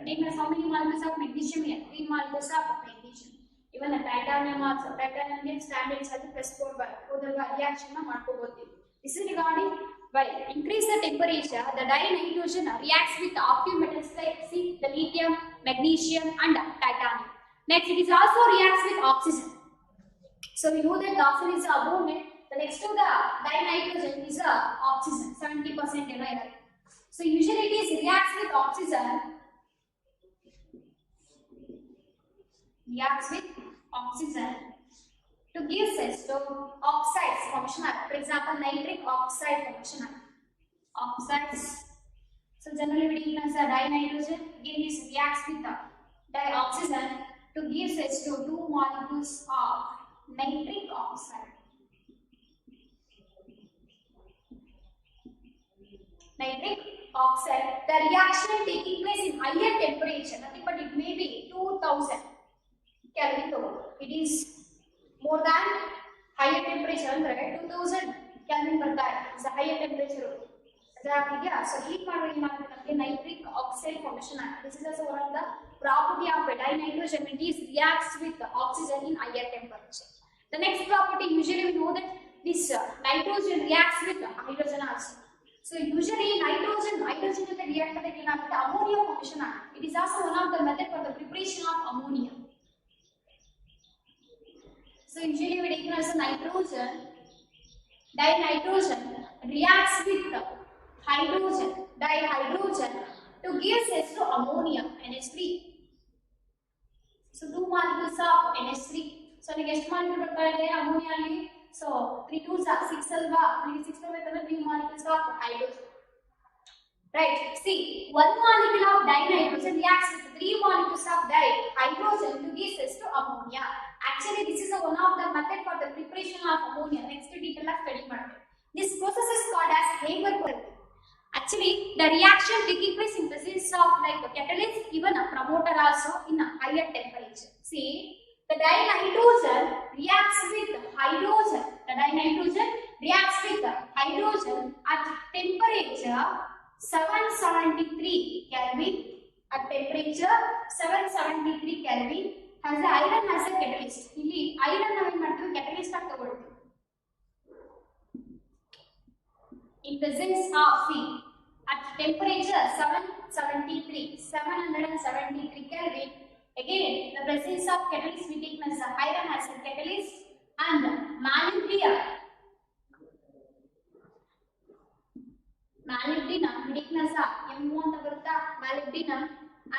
Take how many molecules of magnesium here? 3 molecules of magnesium. Even the titanium also. Titanium standard charge +4 bar. ಹೌದಲ್ವಾ. Reaction ಮಾಡ್ಕೋಬಹುದು. This is regarding by increase the temperature, the dinitrogen reacts with the active metals like the lithium, magnesium and titanium. Next, it is also reacts with oxygen. So we know that the oxygen is abundant. The next to the dinitrogen is oxygen, 70%. So usually it is reacts with oxygen. Reacts with oxygen to give rise to oxides formation. For example, nitric oxide formation. Oxides. So generally we take as a dinitrogen. Again, this reacts with the dioxygen to give rise to two molecules of nitric oxide. Nitric oxide. The reaction taking place in higher temperature. Nothing but it may be 2000 Kelvin. It is more than higher temperature. 2000 Kelvin is a higher temperature. So heat nitric oxide formation. This is also one of the property of dinitrogen. It is reacts with the oxygen in higher temperature. The next property, usually we know that this nitrogen reacts with the hydrogen also. So usually hydrogen with the reactor with ammonia formation. It is also one of the method for the preparation of ammonia. So usually we take as nitrogen, dinitrogen reacts with the hydrogen, dihydrogen to give rise to ammonia, NH3. So two molecules of NH3. So next molecule ammonia. So 3 2s are 6 alpha, 6 3 molecules of hydrogen. Right. See, one molecule of dinitrogen reacts with 3 molecules of dihydrogen to give rise to ammonia. Actually, this is one of the method for the preparation of ammonia. Next detail of study method. This process is called as Haber process. Actually, the reaction taking place in presence of like a catalyst, even a promoter also in a higher temperature. See, the dinitrogen reacts with hydrogen. The dinitrogen reacts with hydrogen at temperature 773 Kelvin. At temperature 773 Kelvin. Has the iron as a catalyst. ಇಲ್ಲಿ iron ನಾವು catalyst ಆಗಿ ತಗೊಳ್ತೀವಿ. In presence of C at temperature 773 Kelvin. Again, the presence of catalyst we take as iron as a catalyst and molybdenum. Molybdenum we take as MO ಅಂತ ಬರುತ್ತಾ molybdenum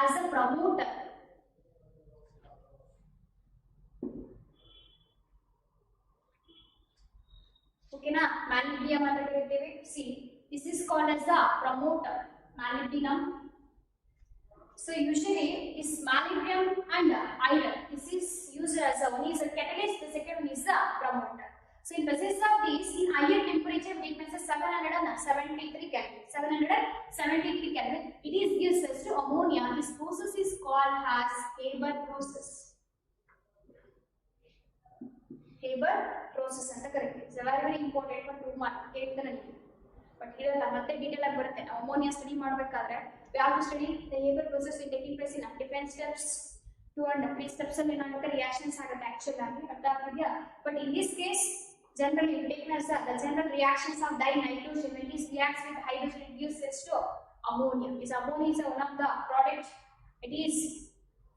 as a promoter. Okay na, molybdenum ಅಂತ ಕರೀತೇವೆ. See, this is called as a promoter, molybdenum. So usually this molybdenum and iron, this is used as one is a catalyst, the second one is a promoter. So in presence of this, in higher temperature, we take 773 Kelvin. 773 Kelvin. It is gives us to ammonia. This process is called as Haber process. Haber process ಅಂತ ಕರೀತೀವಿ. It's very important for 2 marks. ಕೇಳ್ತಾನೆ ನೀವು. But ಇದೆಲ್ಲ ಮತ್ತೆ detail ಆಗಿ ಬರುತ್ತೆ. ನಾವು ammonia study ಮಾಡಬೇಕಾದ್ರೆ we have to study the Haber process is taking place in different steps. 2 and 3 steps ಅಲ್ಲಿ ನಾವು reactions ಆಗುತ್ತೆ actually ಆಗಿ ಅರ್ಥ ಆಗಿದೆಯಾ? But in this case generally we take as the general reactions of dinitrogen when it reacts with hydrogen it gives rise to ammonia. This ammonia is one of the products. It is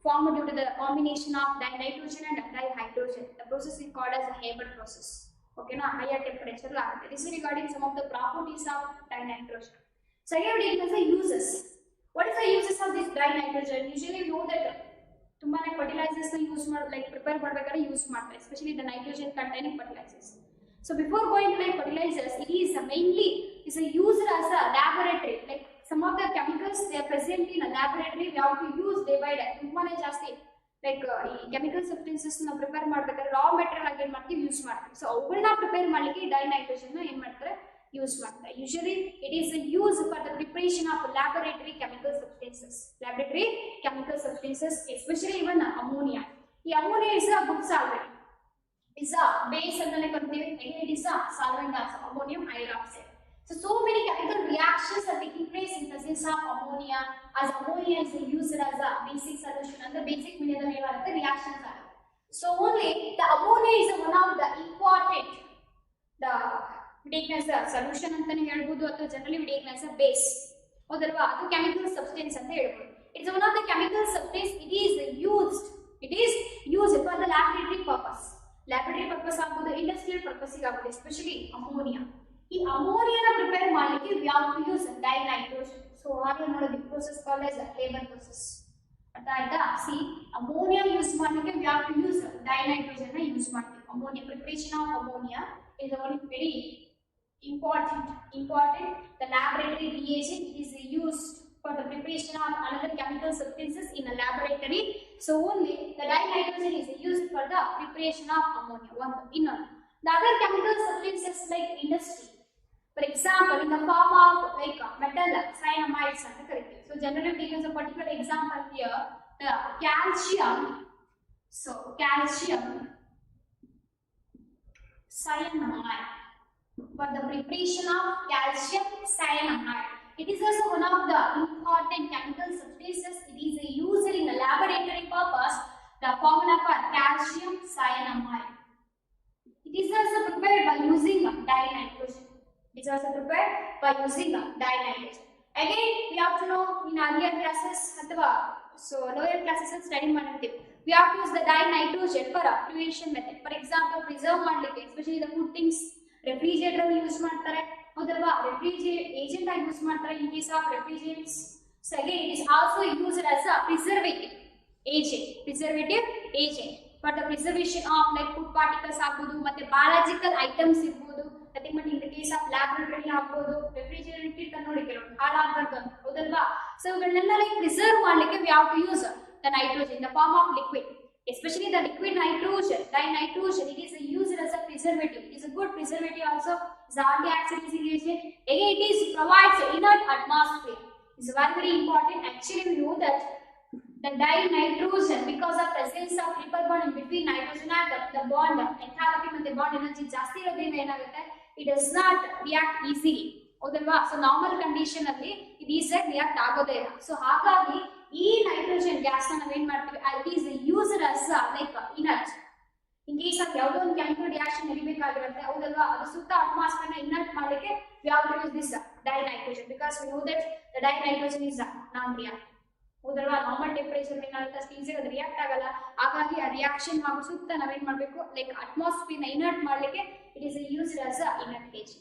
formed due to the combination of dinitrogen and dihydrogen. The process is called as the Haber process. Okay, na higher temperature la. This is regarding some of the properties of dinitrogen. So here we take as the uses. What is the uses of this dinitrogen? Usually we know that ತುಂಬಾನೇ fertilizers na use ಮಾಡ like prepare ಮಾಡಬೇಕಾದ್ರೆ use ಮಾಡ್ತಾರೆ, especially the nitrogen containing fertilizers. So before going to like fertilizers, it is mainly is a used as a laboratory. Like some of the chemicals they are present in a laboratory. We have to use day by day. ತುಂಬಾನೇ ಜಾಸ್ತಿ like ಈ chemical substances na prepare ಮಾಡಬೇಕಾದ್ರೆ raw material ಆಗಿ ಏನು ಮಾಡ್ತೀವಿ use ಮಾಡ್ತೀವಿ. So ಅವುಗಳನ್ನ prepare ಮಾಡಲಿಕ್ಕೆ dinitrogen ನ ಏನು ಮಾಡ್ತಾರೆ use ಮಾಡ್ತಾರೆ. Usually it is used for the preparation of laboratory chemical substances. Laboratory chemical substances, especially even ammonia. The ammonia is a good solvent. Is a base antane karteve. Again it is a solvent of ammonium hydroxide. So many chemical reactions are taking place in presence of ammonia. As ammonia is used as a basic solution and the basic the reactions are. So only the ammonia is one of the important take as a solution ಅಂತಾನೆ ಹೇಳ್ಬೋದು ಅಥವಾ generally we take as a base ಹೌದಲ್ವಾ ಅದು chemical substance ಅಂತ ಹೇಳ್ಬೋದು it's one of the chemical substance it is used for the laboratory purpose ಆಗ್ಬೋದು industrial purpose ಆಗ್ಬೋದು especially ammonia ಈ ಅಮೋನಿಯಾನ ಪ್ರಿಪೇರ್ ಮಾಡಲಿಕ್ಕೆ we have to use dinitrogen so ಹಾಗೆ ನೋಡೋದು process called as Haber process ಅರ್ಥ ಆಯ್ತಾ ಸಿ ಅಮೋನಿಯಾ ಯೂಸ್ ಮಾಡಲಿಕ್ಕೆ we have to use dinitrogen ನ ಯೂಸ್ ಮಾಡ್ತೀವಿ ammonia preparation of ammonia is very important the laboratory reagent is used for the preparation of another chemical substances in a laboratory so only the dinitrogen is used for the preparation of ammonia one inert the other chemical substances like industry for example in the form of like metal cyanides and correct so generally we use a particular example here the calcium cyanide for the preparation of calcium cyanide. It is also one of the important chemical substances. It is used in a laboratory purpose. The formula for calcium cyanamide. It is also prepared by using dinitrogen. Again, we have to know in earlier classes, so lower classes study ಮಾಡಿರ್ತೀವಿ. We have to use the dinitrogen for a preparation method. For example, preserve ಮಾಡಲಿಕ್ಕೆ especially the food things. Refrigerator use ಮಾಡ್ತಾರೆ ಹೌದಲ್ವಾ refrigerate agent ಆಗಿ use ಮಾಡ್ತಾರೆ in case of refrigerates so again it is also used as a preservative agent for the preservation of like food particles ಆಗ್ಬೋದು ಮತ್ತೆ biological items ಇರ್ಬೋದು ಮತ್ತೆ in the case of laboratory ಆಗ್ಬೋದು refrigerator ಇರ್ತಾರೆ ನೋಡಿ ಕೆಲವು ಹಾಳಾಗಬಾರ್ದು ಅಂತ ಹೌದಲ್ವಾ ಸೊ ಇವುಗಳನ್ನೆಲ್ಲ ಲೈಕ್ ಪ್ರಿಸರ್ವ್ ಮಾಡ್ಲಿಕ್ಕೆ we have to use the nitrogen in the form of liquid especially the liquid nitrogen dinitrogen it is used as a preservative it is a good preservative also is antioxidant agent again it is provides inert atmosphere is very important actually we know that the dinitrogen because of presence of triple bond in between nitrogen and the bond enthalpy ಮತ್ತೆ bond energy ಜಾಸ್ತಿ ಇರೋದ್ರಿಂದ ಏನಾಗುತ್ತೆ it does not react easily ಹೌದಲ್ವಾ so normal condition ಅಲ್ಲಿ ಇದು ಈಸಿಯಾಗಿ react ಆಗೋದೇ ಇಲ್ಲ ಸೊ ಹಾಗಾಗಿ ಈ ನೈಟ್ರೋಜನ್ ಗ್ಯಾಸ್ ನ ನಾವೇನ್ ಮಾಡ್ತೀವಿ it is used as like inert in case of ಯಾವುದೋ ಒಂದು ಕೆಮಿಕಲ್ ರಿಯಾಕ್ಷನ್ ನಡಿಬೇಕಾಗಿರುತ್ತೆ ಹೌದಲ್ವಾ ಅದು ಸುತ್ತ ಅಟ್ಮಾಸ್ಫಿಯರ್ ನ ಇನರ್ಟ್ ಮಾಡಲಿಕ್ಕೆ we have to use this dinitrogen because we know that the dinitrogen is non react ಹೌದಲ್ವಾ ನಾರ್ಮಲ್ ಟೆಂಪರೇಚರ್ ಏನಾಗುತ್ತೆ ಅಷ್ಟು ಈಸಿಯಾಗಿ ಅದು ರಿಯಾಕ್ಟ್ ಆಗಲ್ಲ ಹಾಗಾಗಿ ಆ ರಿಯಾಕ್ಷನ್ ಆಗೋ ಸುತ್ತ ನಾವೇನ್ ಮಾಡಬೇಕು ಲೈಕ್ ಅಟ್ಮಾಸ್ಫಿಯರ್ ನ ಇನರ್ಟ್ ಮಾಡಲಿಕ್ಕೆ it is used as inert agent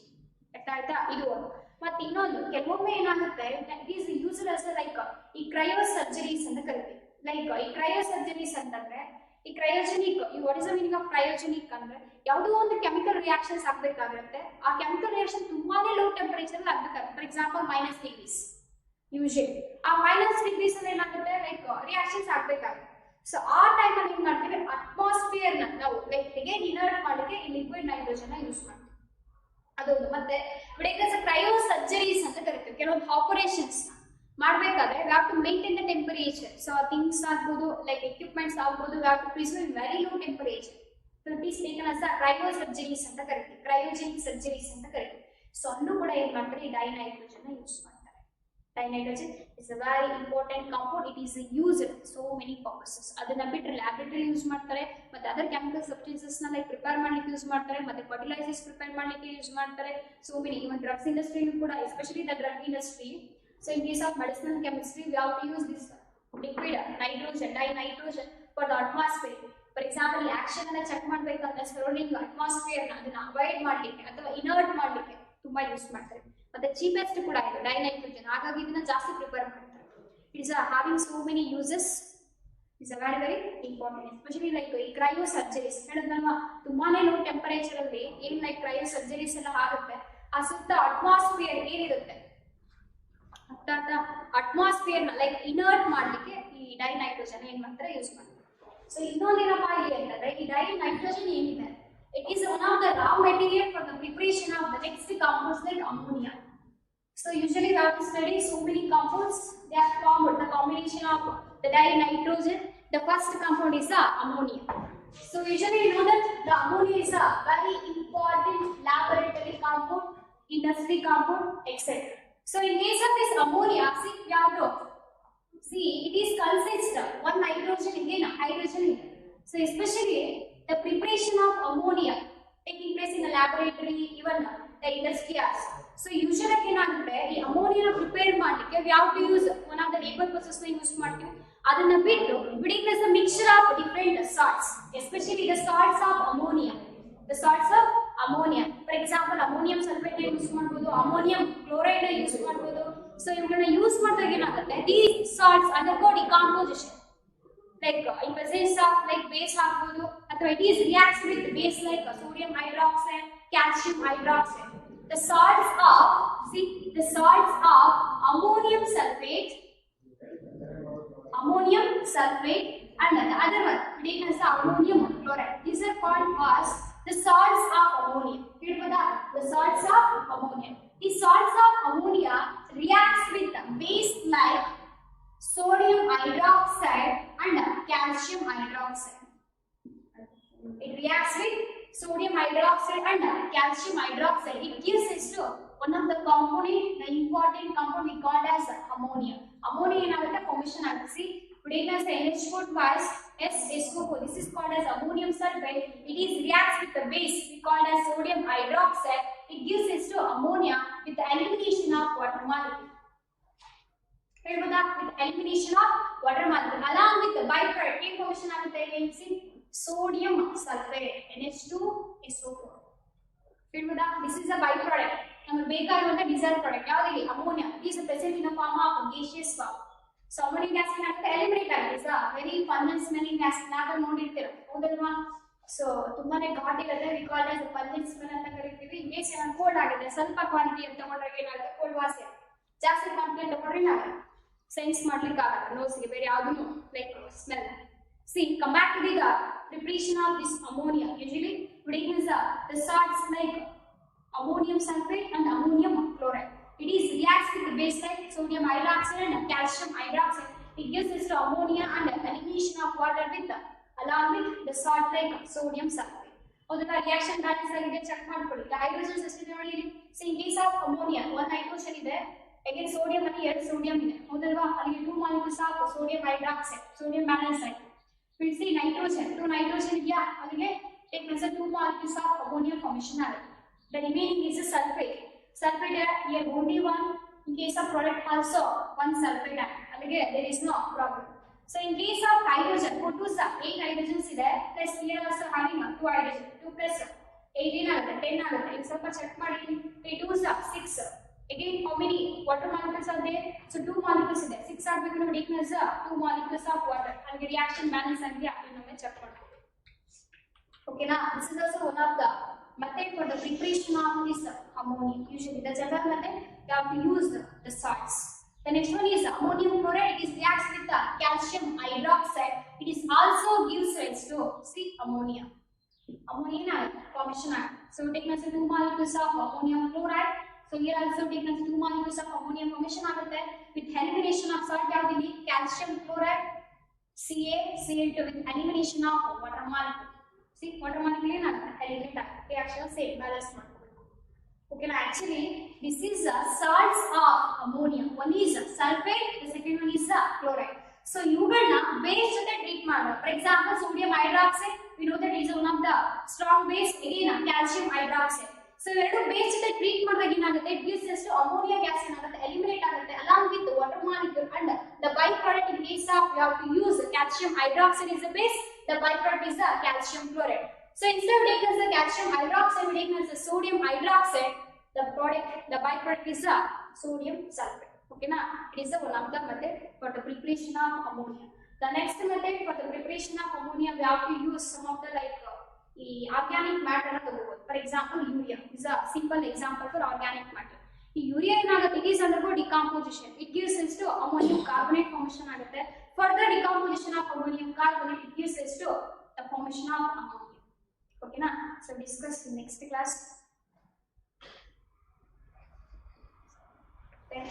ಆಯ್ತಾ ಇದು ಒಂದು ಮತ್ತೆ ಇನ್ನೊಂದು ಕೆಲವೊಮ್ಮೆ ಏನಾಗುತ್ತೆ it is used as like ಈ ಕ್ರಯೋ ಸರ್ಜರೀಸ್ ಅಂತ ಕರಿತೀವಿ ಲೈಕ್ ಈ ಕ್ರಯೋ ಸರ್ಜರೀಸ್ ಅಂತಂದ್ರೆ ಈ ಕ್ರಯೋಜೆನಿಕ್ ಈ what is the meaning of cryogenic ಅಂದ್ರೆ ಯಾವುದೋ ಒಂದು ಕೆಮಿಕಲ್ ರಿಯಾಕ್ಷನ್ಸ್ ಆಗ್ಬೇಕಾಗಿರುತ್ತೆ ಆ ಕೆಮಿಕಲ್ ರಿಯಾಕ್ಷನ್ ತುಂಬಾನೇ ಲೋ ಟೆಂಪರೇಚರ್ ಅಲ್ಲಿ ಆಗ್ಬೇಕಾಗುತ್ತೆ ಫಾರ್ ಎಕ್ಸಾಂಪಲ್ -degrees ಯೂಶಲಿ ಆ -degrees ಅಲ್ಲಿ ಏನಾಗುತ್ತೆ ಲೈಕ್ ರಿಯಾಕ್ಷನ್ಸ್ ಆಗ್ಬೇಕಾಗುತ್ತೆ ಸೊ ಆ ಟೈಮ್ ಅಲ್ಲಿ ಏನ್ ಮಾಡ್ತೀವಿ ಅಟ್ಮಾಸ್ಫಿಯರ್ ನ ನಾವು ಲೈಕ್ ಅಗೇನ್ ಇನರ್ಟ್ ಮಾಡಲಿಕ್ಕೆ ಈ ಲಿಕ್ವಿಡ್ ನೈಟ್ರೋಜನ್ ನ ಯೂಸ್ ಮಾಡ್ತೀವಿ ಅದೊಂದು ಮತ್ತೆ ಕ್ರಯೋ ಸರ್ಜರೀಸ್ ಅಂತ ಕರಿತೀವಿ ಕೆಲವೊಂದು ಆಪರೇಷನ್ಸ್ ಮಾಡಬೇಕಾದ್ರೆ we have to maintain the temperature so things ಆಗ್ಬೋದು ಲೈಕ್ ಎಕ್ವಿಪ್ಮೆಂಟ್ಸ್ ಆಗ್ಬೋದು we have to preserve very low temperature so it is taken as cryosurgeries ಅಂತ ಕರಿತೀವಿ ಕ್ರಯೋಜೆನಿಕ್ ಸರ್ಜರೀಸ್ ಅಂತ ಕರಿತೀವಿ ಸೊ ಅಲ್ಲೂ ಕೂಡ ಏನ್ ಮಾಡ್ತಾರೆ ಈ ಡೈನೈಟ್ರೋಜನ್ ಯೂಸ್ ಮಾಡ್ತಾರೆ dinitrogen is a very important compound it is used so many purposes ಅದನ್ನ ಬಿಟ್ಟರೆ ಲ್ಯಾಬೊರೇಟರಿ ಯೂಸ್ ಮಾಡ್ತಾರೆ ಮತ್ತೆ ಅದರ್ ಕೆಮಿಕಲ್ ಸಬ್ಸ್ಟೆನ್ಸಸ್ ನ ಲೈಕ್ ಪ್ರಿಪೇರ್ ಮಾಡ್ಲಿಕ್ಕೆ ಯೂಸ್ ಮಾಡ್ತಾರೆ ಮತ್ತೆ ಫರ್ಟಿಲೈಸರ್ಸ್ ಪ್ರಿಪೇರ್ ಮಾಡ್ಲಿಕ್ಕೆ ಯೂಸ್ ಮಾಡ್ತಾರೆ so many even drugs industry ಕೂಡ especially the drug industry so in case of medicinal chemistry we have to use this liquid nitrogen dinitrogen for the atmosphere for example action ಅನ್ನ check ಮಾಡ್ಬೇಕಂದ್ರೆ surrounding atmosphere ನ ಅದನ್ನ avoid ಮಾಡ್ಲಿಕ್ಕೆ ಅಥವಾ inert ಮಾಡ್ಲಿಕ್ಕೆ ತುಂಬಾ use ಮಾಡ್ತಾರೆ ಮತ್ತೆ ಚೀಪೆಸ್ಟ್ ಕೂಡ ಇದೆ ಡೈನೈಟ್ರೋಜನ್ ಹಾಗಾಗಿ ಇದನ್ನ ಜಾಸ್ತಿ ಪ್ರಿಪೇರ್ ಮಾಡ್ತಾರೆ it's having so many uses it's very very important especially like ಈ ಕ್ರಯೋ ಸರ್ಜರೀಸ್ ಹೇಳಿದ್ನಲ್ವಾ ತುಂಬಾನೇ ಲೋ ಟೆಂಪರೇಚರ್ ಅಲ್ಲಿ ಏನ್ ಲೈಕ್ ಕ್ರಯೋ ಸರ್ಜರೀಸ್ ಎಲ್ಲ ಆಗುತ್ತೆ ಆ ಸುತ್ತ ಅಟ್ಮಾಸ್ಫಿಯರ್ ಏನಿರುತ್ತೆ ಅಟ್ಮಾಸ್ಫಿಯರ್ ನ ಲೈಕ್ ಇನರ್ಟ್ ಮಾಡ್ಲಿಕ್ಕೆ ಈ ಡೈನೈಟ್ರೋಜನ್ ಏನ್ ಮಾಡ್ತಾರೆ ಯೂಸ್ ಮಾಡ್ತಾರೆ ಸೊ ಇನ್ನೊಂದೇನಪ್ಪ ಇಲ್ಲಿ ಅಂತಂದ್ರೆ ಈ ಡೈನೈಟ್ರೋಜನ್ ಏನಿದೆ it is one of the raw material for the preparation of the next compounds like ammonia. So usually we have to study so many compounds. They are formed the combination of the dinitrogen. The first compound is the ammonia. So usually you know that the ammonia is a very important laboratory compound, industry compound, etc. So in case of this ammonia, see we have to see it is consist of one nitrogen again hydrogen. So especially the preparation of ammonia taking place in the laboratory, even the industries. So usually ಏನಾಗುತ್ತೆ ಈ ಅಮೋನಿಯಾನ prepare ಮಾಡಲಿಕ್ಕೆ we have to use one of the labor process ನ use ಮಾಡ್ತೀವಿ. ಅದನ್ನ ಬಿಟ್ಟು it is a mixture of different salts, especially the salts of ammonia. The salts of ammonia. For example, ammonium sulfate use ಮಾಡಬಹುದು, ammonium chloride use ಮಾಡಬಹುದು. So ಇವುಗಳನ್ನ use ಮಾಡಿದಾಗ ಏನಾಗುತ್ತೆ, these salts undergo decomposition. Like in presence of like base ಹಾಕಬಹುದು ಅಥವಾ it is reacts with base like sodium hydroxide, calcium hydroxide. The salts of ammonium sulfate and the other one it is ammonium chloride. These are called as the salts of ammonia. The salts of ammonia. The salts of ammonia reacts with the base like sodium hydroxide and calcium hydroxide. It reacts with sodium hydroxide and calcium hydroxide. It gives us to one of the component, the important compound we call as ammonia. Ammonia ಏನಾಗುತ್ತೆ formation ಆಗುತ್ತೆ. It has NH4 twice SO4. This is called as ammonium sulfate. It is reacts with the base we call as sodium hydroxide. It gives us to ammonia with the elimination of water molecule. With elimination of water molecule along with the byproduct formation ಆಗುತ್ತೆ. Sodium sulfate NH2SO4. This is a byproduct. ನಮಗೆ ಬೇಕಾಗಿರುವಂತ desired product ಯಾವುದು ammonia is present in the form of gaseous form. So ammonium gas ಏನಾಗುತ್ತೆ eliminate ಆಗುತ್ತೆ. Very fun smelling gas ನಾಗ ನೋಡಿರ್ತೀರ ಹೌದಲ್ವಾ. So ತುಂಬಾನೇ ಘಾಟ್ ಇರುತ್ತೆ, we call as pungent smell ಅಂತ ಕರೀತೀವಿ. ಇನ್ ಕೇಸ್ ಏನಾದ್ರು ಕೋಲ್ಡ್ ಆಗಿದೆ ಸ್ವಲ್ಪ ಕ್ವಾಂಟಿಟಿ ಅಂತ ತಗೊಂಡ್ರೆ ಏನಾಗುತ್ತೆ ಕೋಲ್ಡ್ ವಾಸನೆ, ಜಾಸ್ತಿ ಕ್ವಾಂಟಿಟಿ ತಗೊಂಡ್ರೆ ಏನಾಗುತ್ತೆ ಸೆನ್ಸ್ ಮಾಡ್ಲಿಕ್ಕೆ ಆಗಲ್ಲ ನೋಸ್ಗೆ ಬೇರೆ ಯಾವ್ದು like smell. See, come back to the preparation of this ammonia. Usually, we use the salts like ammonium sulfate and ammonium chloride. It is reacts with the base like sodium hydroxide and calcium hydroxide. It gives us to ammonia and elimination of water with along with the salt like sodium sulfate. ಅದನ್ನ reaction balance ಆಗಿದೆ check ಮಾಡ್ಕೊಳ್ಳಿ. Hydrogens ಎಷ್ಟಿದೆ ನೋಡಿ ಇಲ್ಲಿ. See, in case of ammonia, one hydrogen ಇದೆ, again sodium ಅಲ್ಲಿ 2 sodium ಇದೆ ಹೌದಲ್ವಾ. ಅಲ್ಲಿ 2 molecules of sodium hydroxide, sodium balance ಆಯ್ತು. We see nitrogen, 2 nitrogen ಇದೆಯಾ, ಅಲ್ಲಿಗೆ take measure 2 molecules of ammonia formation ಆಗುತ್ತೆ. The remaining is a sulfate. Sulfate here only one. In case of product also one sulfate add. Allige there is no problem. So in case of hydrogen, put 8 hydrogens ಇದೆ plus here also having 2 hydrogen. 2 plus 18 ಆಗುತ್ತೆ 10 ಆಗುತ್ತೆ. ಇದು ಸ್ವಲ್ಪ check ಮಾಡಿ. 3 2s 6. Again how many water molecules are there? So 2 molecules ಇದೆ. 6 ಆಗಬೇಕು ನೋಡಿ equals 2 molecules of water. ಅಲ್ಲಿಗೆ reaction balance ಆಗಿದೆ ಅದನ್ನ ಚೆಕ್ ಮಾಡ್ಕೊಳ್ಳಿ. Okay na, this is also one of the method for the preparation of this ammonia. Usually the general method you have to use the salts. The next one is ammonium chloride. It is reacts with the calcium hydroxide. It is also gives rise to ammonia. Ammonia formation. So take as 2 molecules of ammonium chloride. So here also take as 2 molecules of ammonium formation ಆಗುತ್ತೆ with elimination of salt ಯಾವುದು calcium chloride CaCl2 with elimination of water molecule. See, water molecule ಏನಾಗುತ್ತೆ eliminate ಆಗುತ್ತೆ. reaction same balance ಮಾಡ್ಕೊಳ್ಳಿ. Okay, now actually this is salts of ammonia. One is sulfate, the second one is chloride. So ಇವುಗಳನ್ನ base ಜೊತೆ treat ಮಾಡೋದು. For example, sodium hydroxide, we know that it is one of the strong base. Again, calcium hydroxide. So ಎರಡು base ಜೊತೆ treat ಮಾಡಿದಾಗ ಏನಾಗುತ್ತೆ, it gives us to ammonia gas ಏನಾಗುತ್ತೆ eliminate ಆಗುತ್ತೆ along with the water molecule and the byproduct. In case of you have to use calcium hydroxide as a base, the byproduct is the calcium chloride. So instead of taking as the calcium hydroxide, we take as the sodium hydroxide. The byproduct is the sodium sulfate. Okay na, it is one of the method for the preparation of ammonia. The next method for the preparation of ammonia, we have to use some of the like organic matter na ತಗೋಬಹುದು. For example, urea is a simple example for organic matter. ಈ urea ಏನಾಗುತ್ತೆ, it is undergo decomposition. It gives rise to ammonium carbonate formation ಆಗುತ್ತೆ. Further decomposition of ammonium carbonate, it gives rise to the formation of ammonia. Okay na, so discuss in next class. Okay.